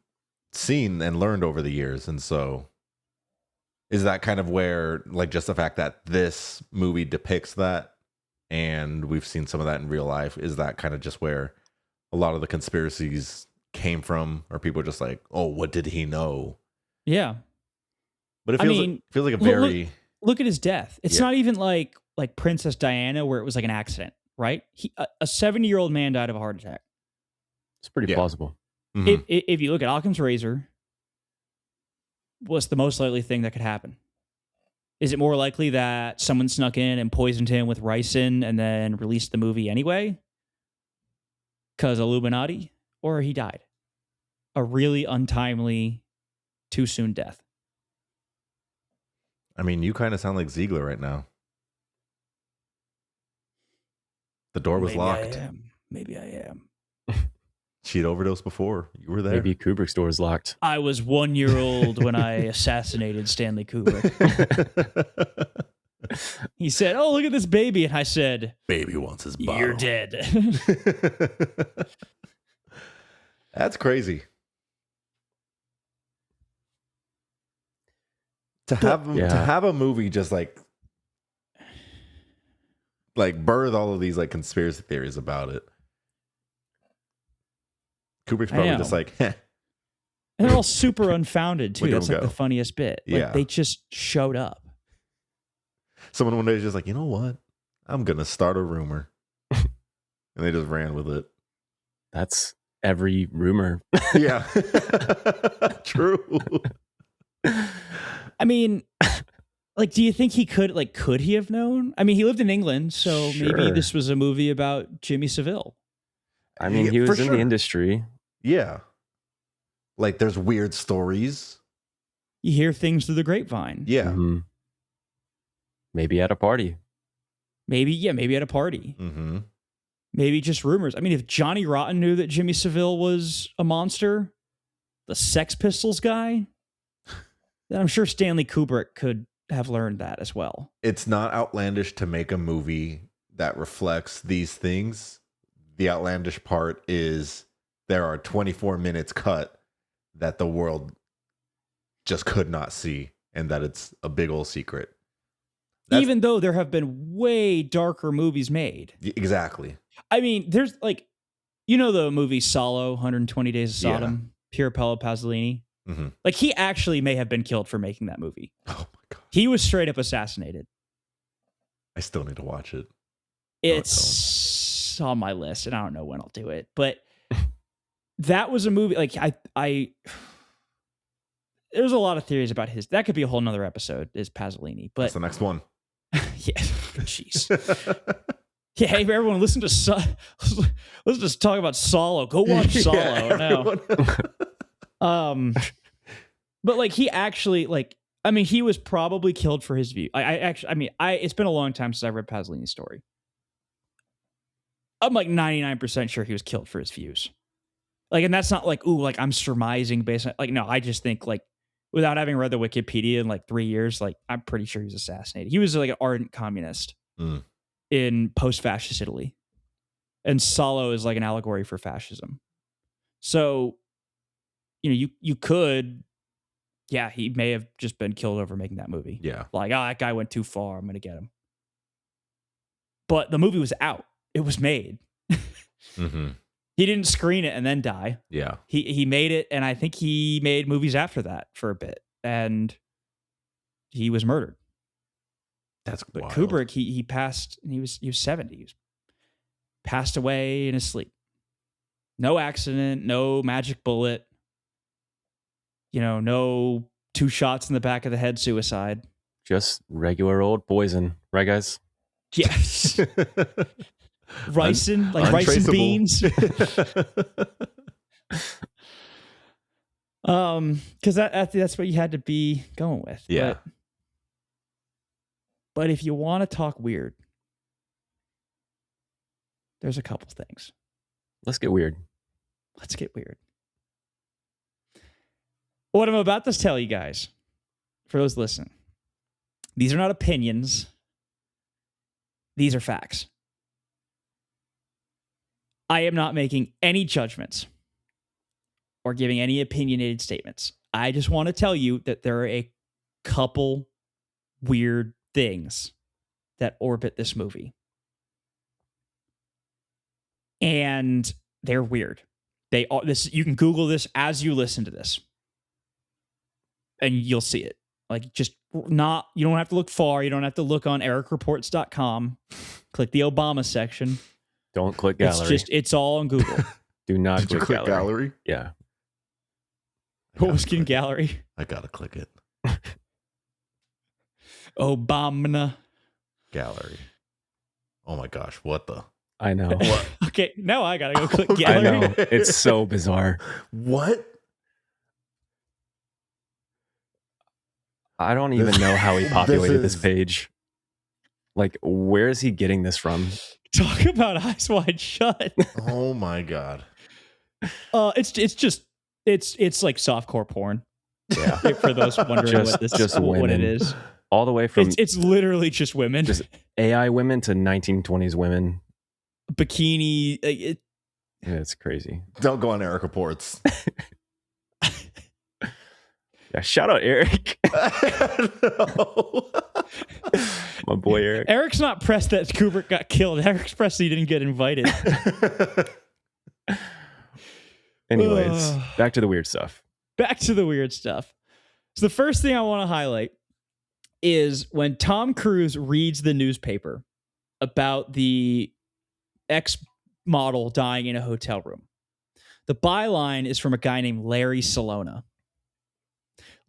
seen and learned over the years. And so is that kind of where, like, just the fact that this movie depicts that and we've seen some of that in real life, is that kind of just where a lot of the conspiracies came from? Or people just like, oh, what did he know? Yeah. But it I feels, mean, feels like a very... Look at his death. It's Yeah. not even like Princess Diana where it was like an accident, right? A 70-year-old man died of a heart attack. It's pretty plausible. Mhm. If you look at Occam's razor, what's the most likely thing that could happen? Is it more likely that someone snuck in and poisoned him with ricin and then released the movie anyway? Because Illuminati? Or he died? A really untimely, too soon death. I mean, you kind of sound like Ziegler right now. The door was locked. Maybe I am. She'd overdosed before. You were there. Maybe Kubrick's door is locked. I was 1 year old when I assassinated Stanley Kubrick. He said, "Oh, look at this baby." And I said, Baby wants his bottle. "You're dead." That's crazy. To have a movie just like birth all of these like conspiracy theories about it. Kubrick's probably just like, heh. And they're all super unfounded too. Look at That's them like go. the funniest bit. Like, Yeah. they just showed up. Someone one day is just like, you know what? I'm gonna start a rumor. And they just ran with it. That's every rumor. Yeah. True. I mean, like, do you think he could he have known? I mean, he lived in England, so maybe Sure. this was a movie about Jimmy Savile. I mean, he for was in sure. the industry. Yeah. Like there's weird stories. You hear things through the grapevine. Yeah. Mhm. Maybe at a party. Maybe at a party. Mm-hmm. Maybe just rumors. I mean, if Johnny Rotten knew that Jimmy Savile was a monster, the Sex Pistols guy, then I'm sure Stanley Kubrick could have learned that as well. It's not outlandish to make a movie that reflects these things. The outlandish part is there are 24 minutes cut that the world just could not see, and that it's a big old secret. Even though there have been way darker movies made. Exactly. I mean, there's like, the movie Solo, 120 Days of Sodom, Pier Paolo Pasolini. Mm-hmm. Like, he actually may have been killed for making that movie. Oh my God. He was straight up assassinated. I still need to watch it. It's on my list, and I don't know when I'll do it. But that was a movie, like, I there's a lot of theories about his. That could be a whole nother episode, is Pasolini. But that's the next one. yeah, jeez. Yeah, hey, everyone, listen to let's just talk about Solo. Go watch Solo now. But like, he actually, like, I mean, he was probably killed for his view. It's been a long time since I read Pasolini's story. I'm like 99% sure he was killed for his views. Like, and that's not like, ooh, like I'm surmising based on, like, no, I just think, like, without having read the Wikipedia in like 3 years, like, I'm pretty sure he was assassinated. He was like an ardent communist in post-fascist Italy. And Solo is like an allegory for fascism. So, you could, he may have just been killed over making that movie. Yeah. Like, that guy went too far, I'm going to get him. But the movie was out. It was made. Mm-hmm. He didn't screen it and then die. Yeah. He made it, and I think he made movies after that for a bit. And he was murdered. But wild. Kubrick, he passed, and he was 70. He passed away in his sleep. No accident, no magic bullet. No 2 shots in the back of the head suicide. Just regular old poison. Right, guys? Yes. Ricin, like rice and beans. Because that's what you had to be going with. Yeah. But if you want to talk weird, there's a couple things. Let's get weird. Let's get weird. What I'm about to tell you guys, for those listening, these are not opinions. These are facts. I am not making any judgments or giving any opinionated statements. I just want to tell you that there are a couple weird things that orbit this movie. And they're weird. They are this. You can Google this as you listen to this, and you'll see it. Like, just not, you don't have to look far. You don't have to look on ericreports.com. Click the Obama section. Don't click gallery. It's all on Google. Do not Did you click gallery? Yeah. What was in gallery? I gotta click it. Obama. Gallery. Oh my gosh, what the? I know. Okay, now I gotta go click I gallery. know. It's so bizarre. What? I don't even know how he populated this page. Like, where is he getting this from? Talk about eyes wide shut. Oh my god. It's like softcore porn. Yeah. For those wondering what it is. All the way from It's literally just women. just AI women to 1920s women. Bikini. Yeah, it's crazy. Don't go on Eric Reports. Yeah, shout out Eric. No. My boy Eric. Eric's not pressed that Kubrick got killed. Eric's pressed he didn't get invited. Anyways, back to the weird stuff. Back to the weird stuff. So the first thing I want to highlight is when Tom Cruise reads the newspaper about the ex-model dying in a hotel room. The byline is from a guy named Larry Salona.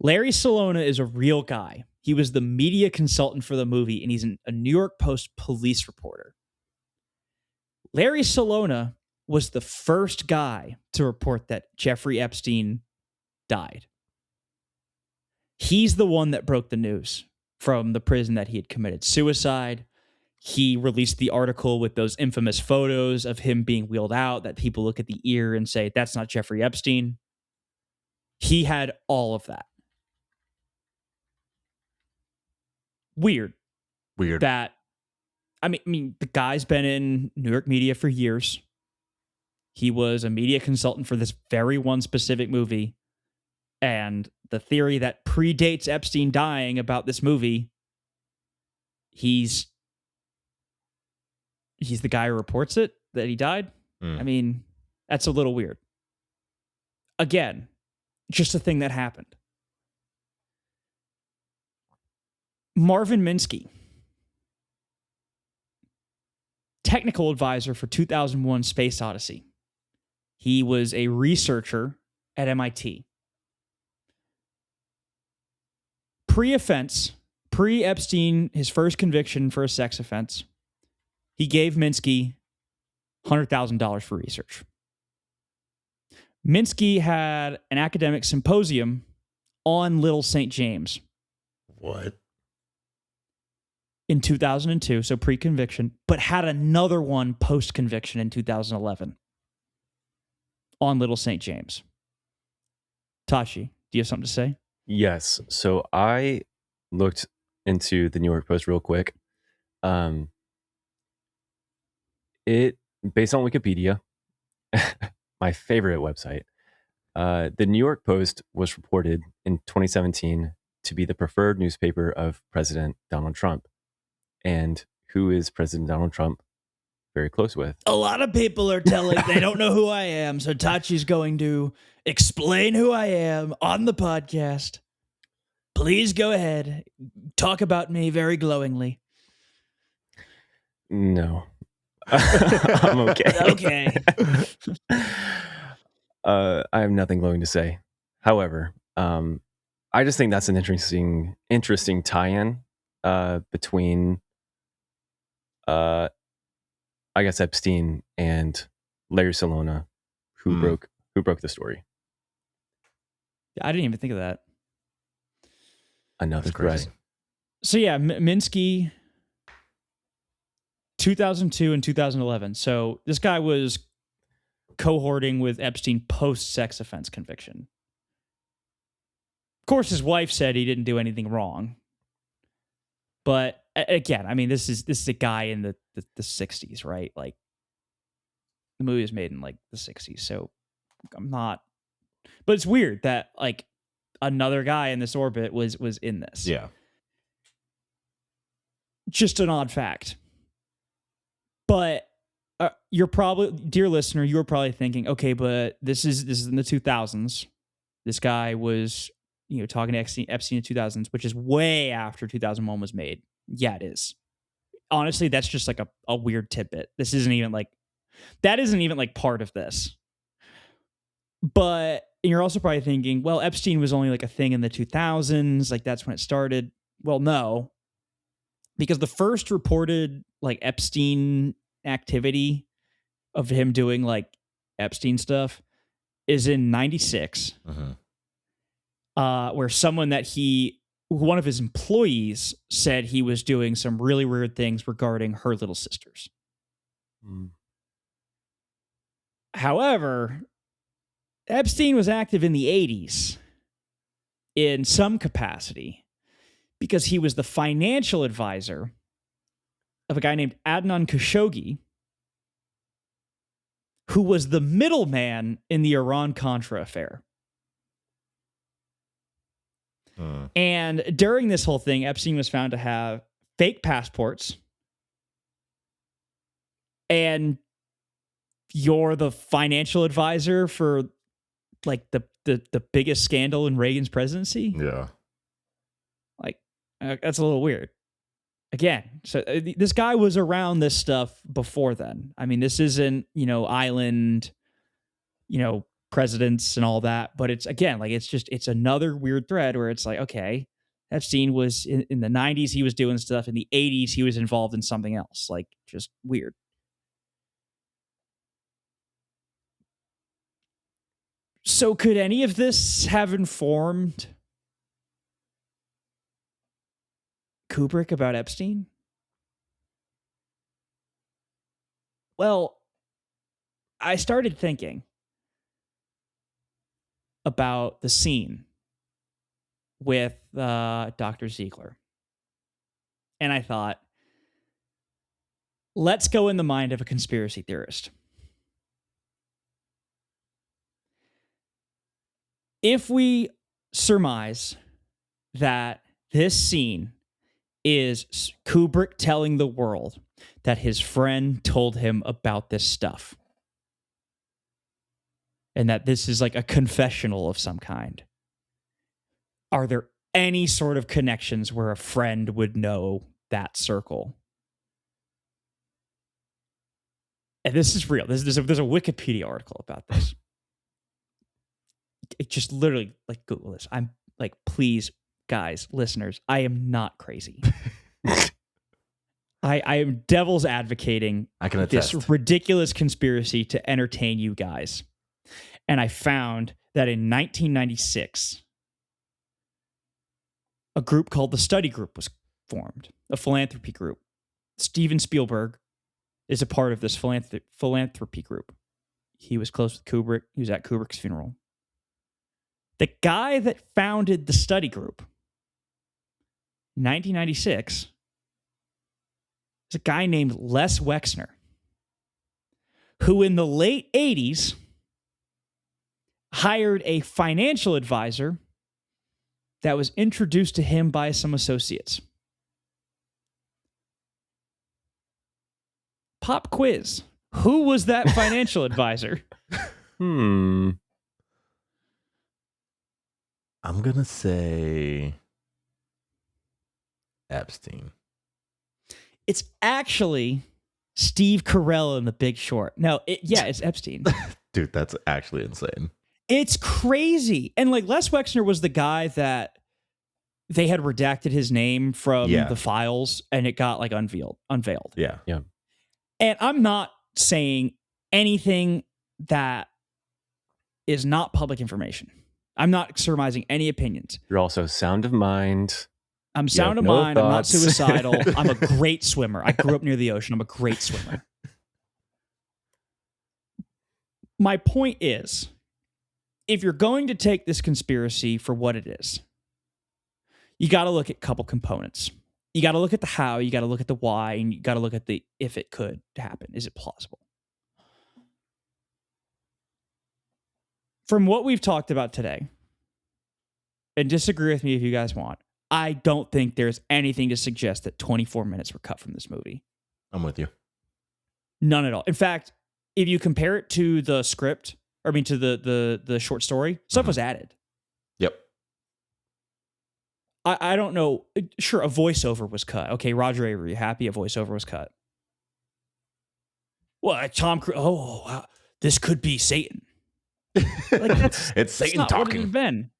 Larry Salona is a real guy. He was the media consultant for the movie, and he's a New York Post police reporter. Larry Salona was the first guy to report that Jeffrey Epstein died. He's the one that broke the news from the prison that he had committed suicide. He released the article with those infamous photos of him being wheeled out that people look at the ear and say, that's not Jeffrey Epstein. He had all of that. Weird. That, I mean, the guy's been in New York media for years. He was a media consultant for this very one specific movie. And the theory that predates Epstein dying about this movie, he's the guy who reports it, that he died. I mean, that's a little weird. Again, just a thing that happened. Marvin Minsky, technical advisor for 2001 Space Odyssey. He was a researcher at MIT. Pre-offense, pre-Epstein, his first conviction for a sex offense, he gave Minsky $100,000 for research. Minsky had an academic symposium on Little St. James. What? In 2002, so pre-conviction, but had another one post-conviction in 2011 on Little St. James. Tashi, do you have something to say? Yes. So I looked into the New York Post real quick. It, based on Wikipedia, my favorite website, the New York Post was reported in 2017 to be the preferred newspaper of President Donald Trump. And who is President Donald Trump very close with? A lot of people are telling they don't know who I am, so Tachi's going to explain who I am on the podcast. Please go ahead. Talk about me very glowingly. No. I'm okay. Okay. I have nothing glowing to say. However, I just think that's an interesting tie-in between I guess Epstein and Larry Salona, who broke the story. I didn't even think of that. Another crazy. Right. So yeah, Minsky, 2002 and 2011. So this guy was cohorting with Epstein post-sex offense conviction. Of course, his wife said he didn't do anything wrong. But again, I mean, this is a guy in the 60s, right? Like, the movie was made in like the 60s, so I'm not But it's weird that like another guy in this orbit was in this. Yeah. Just an odd fact. But you're probably, dear listener, you were probably thinking, okay, but this is in the 2000s. This guy was, talking to Epstein in the 2000s, which is way after 2001 was made. Yeah, it is. Honestly, that's just like a weird tidbit. This isn't even like, that isn't even like part of this. But you're also probably thinking, well, Epstein was only like a thing in the 2000s. Like that's when it started. Well, no, because the first reported like Epstein activity of him doing like Epstein stuff is in 96, where someone that one of his employees said he was doing some really weird things regarding her little sisters. However, Epstein was active in the 80s in some capacity because he was the financial advisor of a guy named Adnan Khashoggi, who was the middleman in the Iran-Contra affair. And during this whole thing, Epstein was found to have fake passports. And you're the financial advisor for like the biggest scandal in Reagan's presidency. Yeah. Like, that's a little weird. Again, so this guy was around this stuff before then. I mean, this isn't, island, presidents and all that, but it's, again, like, it's another weird thread where it's like, okay, Epstein was in the 90s, he was doing stuff. In the 80s, he was involved in something else. Like, just weird. So could any of this have informed Kubrick about Epstein? Well, I started thinking about the scene with Dr. Ziegler. And I thought, let's go in the mind of a conspiracy theorist. If we surmise that this scene is Kubrick telling the world that his friend told him about this stuff, and that this is like a confessional of some kind, are there any sort of connections where a friend would know that circle? And this is real. There's a Wikipedia article about this. It just literally, like, Google this. I'm like, please, guys, listeners, I am not crazy. I am devil's advocating I can attest. This ridiculous conspiracy to entertain you guys. And I found that in 1996, a group called the Study Group was formed, a philanthropy group. Steven Spielberg is a part of this philanthropy group. He was close with Kubrick. He was at Kubrick's funeral. The guy that founded the Study Group in 1996 is a guy named Les Wexner, who in the late 80s hired a financial advisor that was introduced to him by some associates. Pop quiz. Who was that financial advisor? I'm going to say Epstein. It's actually Steve Carell in The Big Short. No, it's Epstein. Dude, that's actually insane. It's crazy. And like Les Wexner was the guy that they had redacted his name from the files and it got like unveiled. Yeah. Yeah. And I'm not saying anything that is not public information. I'm not surmising any opinions. You're also sound of mind. I'm sound of mind. I'm not suicidal. I'm a great swimmer. I grew up near the ocean. I'm a great swimmer. My point is, if you're going to take this conspiracy for what it is, you got to look at a couple components. You got to look at the how, you got to look at the why, and you got to look at the if it could happen. Is it plausible? from what we've talked about today, and disagree with me if you guys want, I don't think there's anything to suggest that 24 minutes were cut from this movie. I'm with you. None at all. In fact, if you compare it to the script, or I mean to the short story, stuff was added. Yep. I don't know. Sure, a voiceover was cut. Okay, Roger Avery, happy a voiceover was cut. Well, Tom Cruise. Oh, wow, this could be Satan. Like It's Satan not what it talking. has been.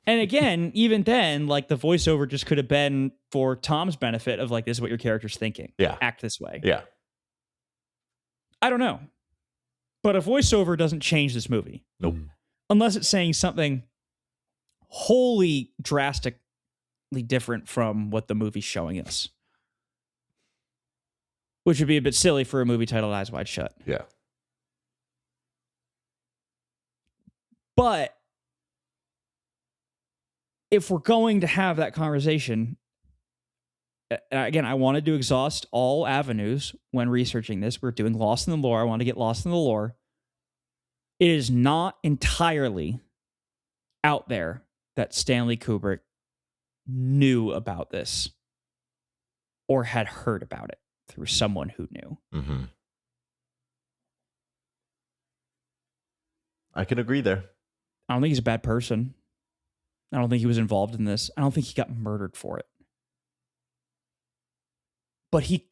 And again, even then, like the voiceover just could have been for Tom's benefit of like, this is what your character's thinking. Yeah. Act this way. Yeah. I don't know. But a voiceover doesn't change this movie. Nope. Unless it's saying something wholly drastically different from what the movie's showing us. Which would be a bit silly for a movie titled Eyes Wide Shut. Yeah. But if we're going to have that conversation, again, I wanted to exhaust all avenues when researching this. We're doing Lost in the Lore. I want to get lost in the lore. It is not entirely out there that Stanley Kubrick knew about this or had heard about it through someone who knew. Mm-hmm. I can agree there. I don't think he's a bad person. I don't think he was involved in this. I don't think he got murdered for it. But he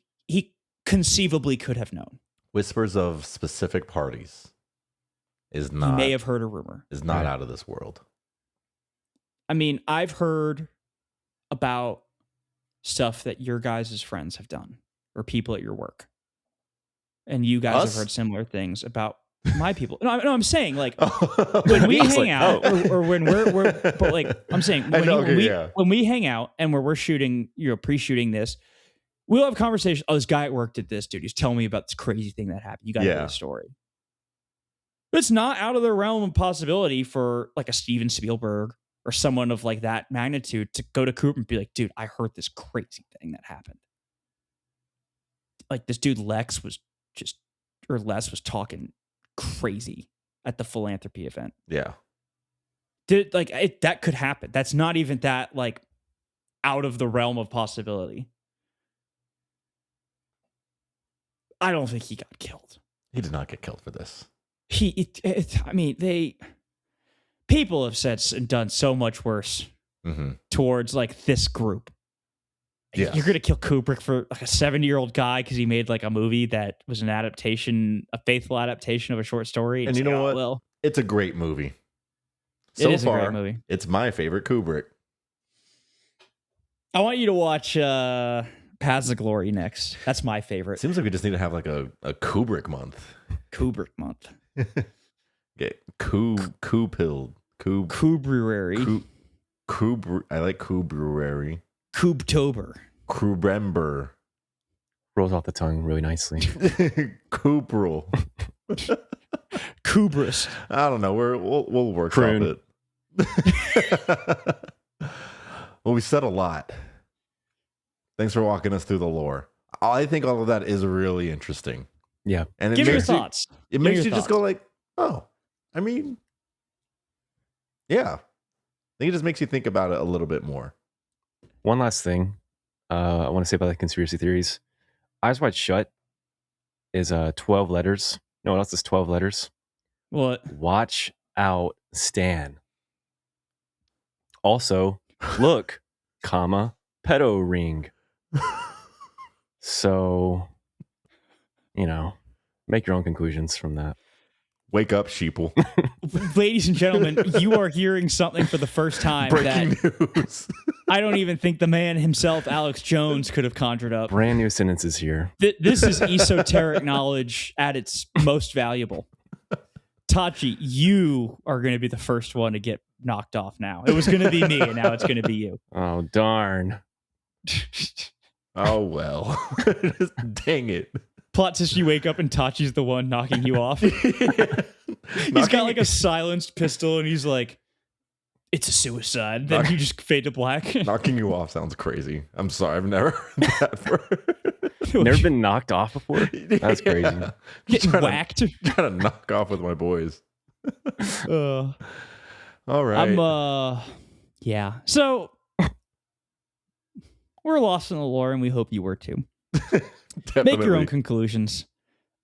conceivably could have known. Whispers of specific parties is not. He may have heard a rumor. Is not out of this world. I mean, I've heard about stuff that your guys' friends have done or people at your work. And you guys Us? have heard similar things about my people. No, I'm saying like when when we hang out or when we're but like I'm saying when we hang out and we're shooting, pre-shooting this, we'll have conversations. Oh, this guy at work did this, dude. He's telling me about this crazy thing that happened. You got to hear the story. But it's not out of the realm of possibility for like a Steven Spielberg or someone of like that magnitude to go to Cooper and be like, dude, I heard this crazy thing that happened. Like this dude Les was talking crazy at the philanthropy event. Yeah. Dude, like that could happen. That's not even that like out of the realm of possibility. I don't think he got killed. He did not get killed for this. People have said and done so much worse towards like this group. Yeah. You're going to kill Kubrick for like a 70-year-old guy because he made like a movie that was a faithful adaptation of a short story. And you know what? Well, it's a great movie. So it is a great movie. It's my favorite Kubrick. I want you to watch Paths of Glory next. That's my favorite. Seems like we just need to have like a Kubrick month. Kubrick month. Get Kubrary. I like Kubrary. Kubtober. Kubrember. Rolls off the tongue really nicely. Kubrel. Kubris. I don't know. We'll workshop it. Well, we said a lot. Thanks for walking us through the lore. I think all of that is really interesting. Yeah. And give me your thoughts. It makes you just go like, oh, I mean, yeah. I think it just makes you think about it a little bit more. One last thing I want to say about the conspiracy theories. Eyes Wide Shut is 12 letters. No, what else is 12 letters? What? Watch out, Stan. Also, look, pedo ring. So, make your own conclusions from that. Wake up, sheeple. Ladies and gentlemen, you are hearing something for the first time. Breaking news. I don't even think the man himself, Alex Jones, could have conjured up. Brand new sentences here. This is esoteric knowledge at its most valuable. Tachi, you are going to be the first one to get knocked off now. It was going to be me, and now it's going to be you. Oh, darn. Oh, well. Dang it. Plot twist, you wake up and Tachi's the one knocking you off. He's got like a silenced pistol and he's like, it's a suicide. Then you just fade to black. Knocking you off sounds crazy. I'm sorry. I've never heard that. Never been knocked off before? That's crazy. Getting whacked. Trying to knock off with my boys. All right. Yeah. So we're lost in the lore, and we hope you were too. Make your own conclusions.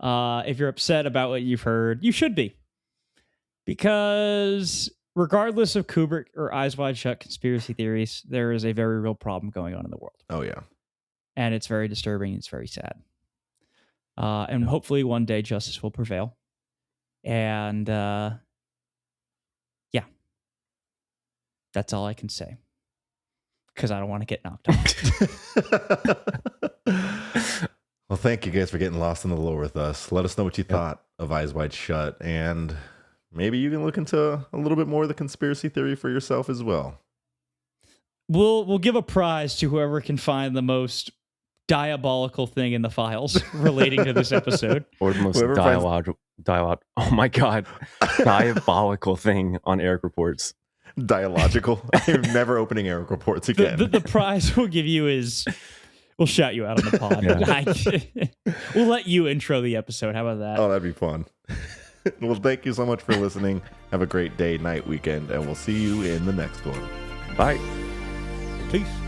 If you're upset about what you've heard, you should be. Because regardless of Kubrick or Eyes Wide Shut conspiracy theories, there is a very real problem going on in the world. Oh, yeah. And it's very disturbing. It's very sad. And hopefully one day justice will prevail. And yeah, that's all I can say. Because I don't want to get knocked off. Well, thank you guys for getting lost in the lore with us. Let us know what you thought of Eyes Wide Shut, and maybe you can look into a little bit more of the conspiracy theory for yourself as well. We'll give a prize to whoever can find the most diabolical thing in the files relating to this episode. Or the most dialogue. Oh my God. Diabolical thing on Eric Reports. Dialogical. I'm never opening Eric Reports again. The prize we'll give you is... We'll shout you out on the pod. Yeah. We'll let you intro the episode. How about that? Oh, that'd be fun. Well, thank you so much for listening. Have a great day, night, weekend, and we'll see you in the next one. Bye. Peace.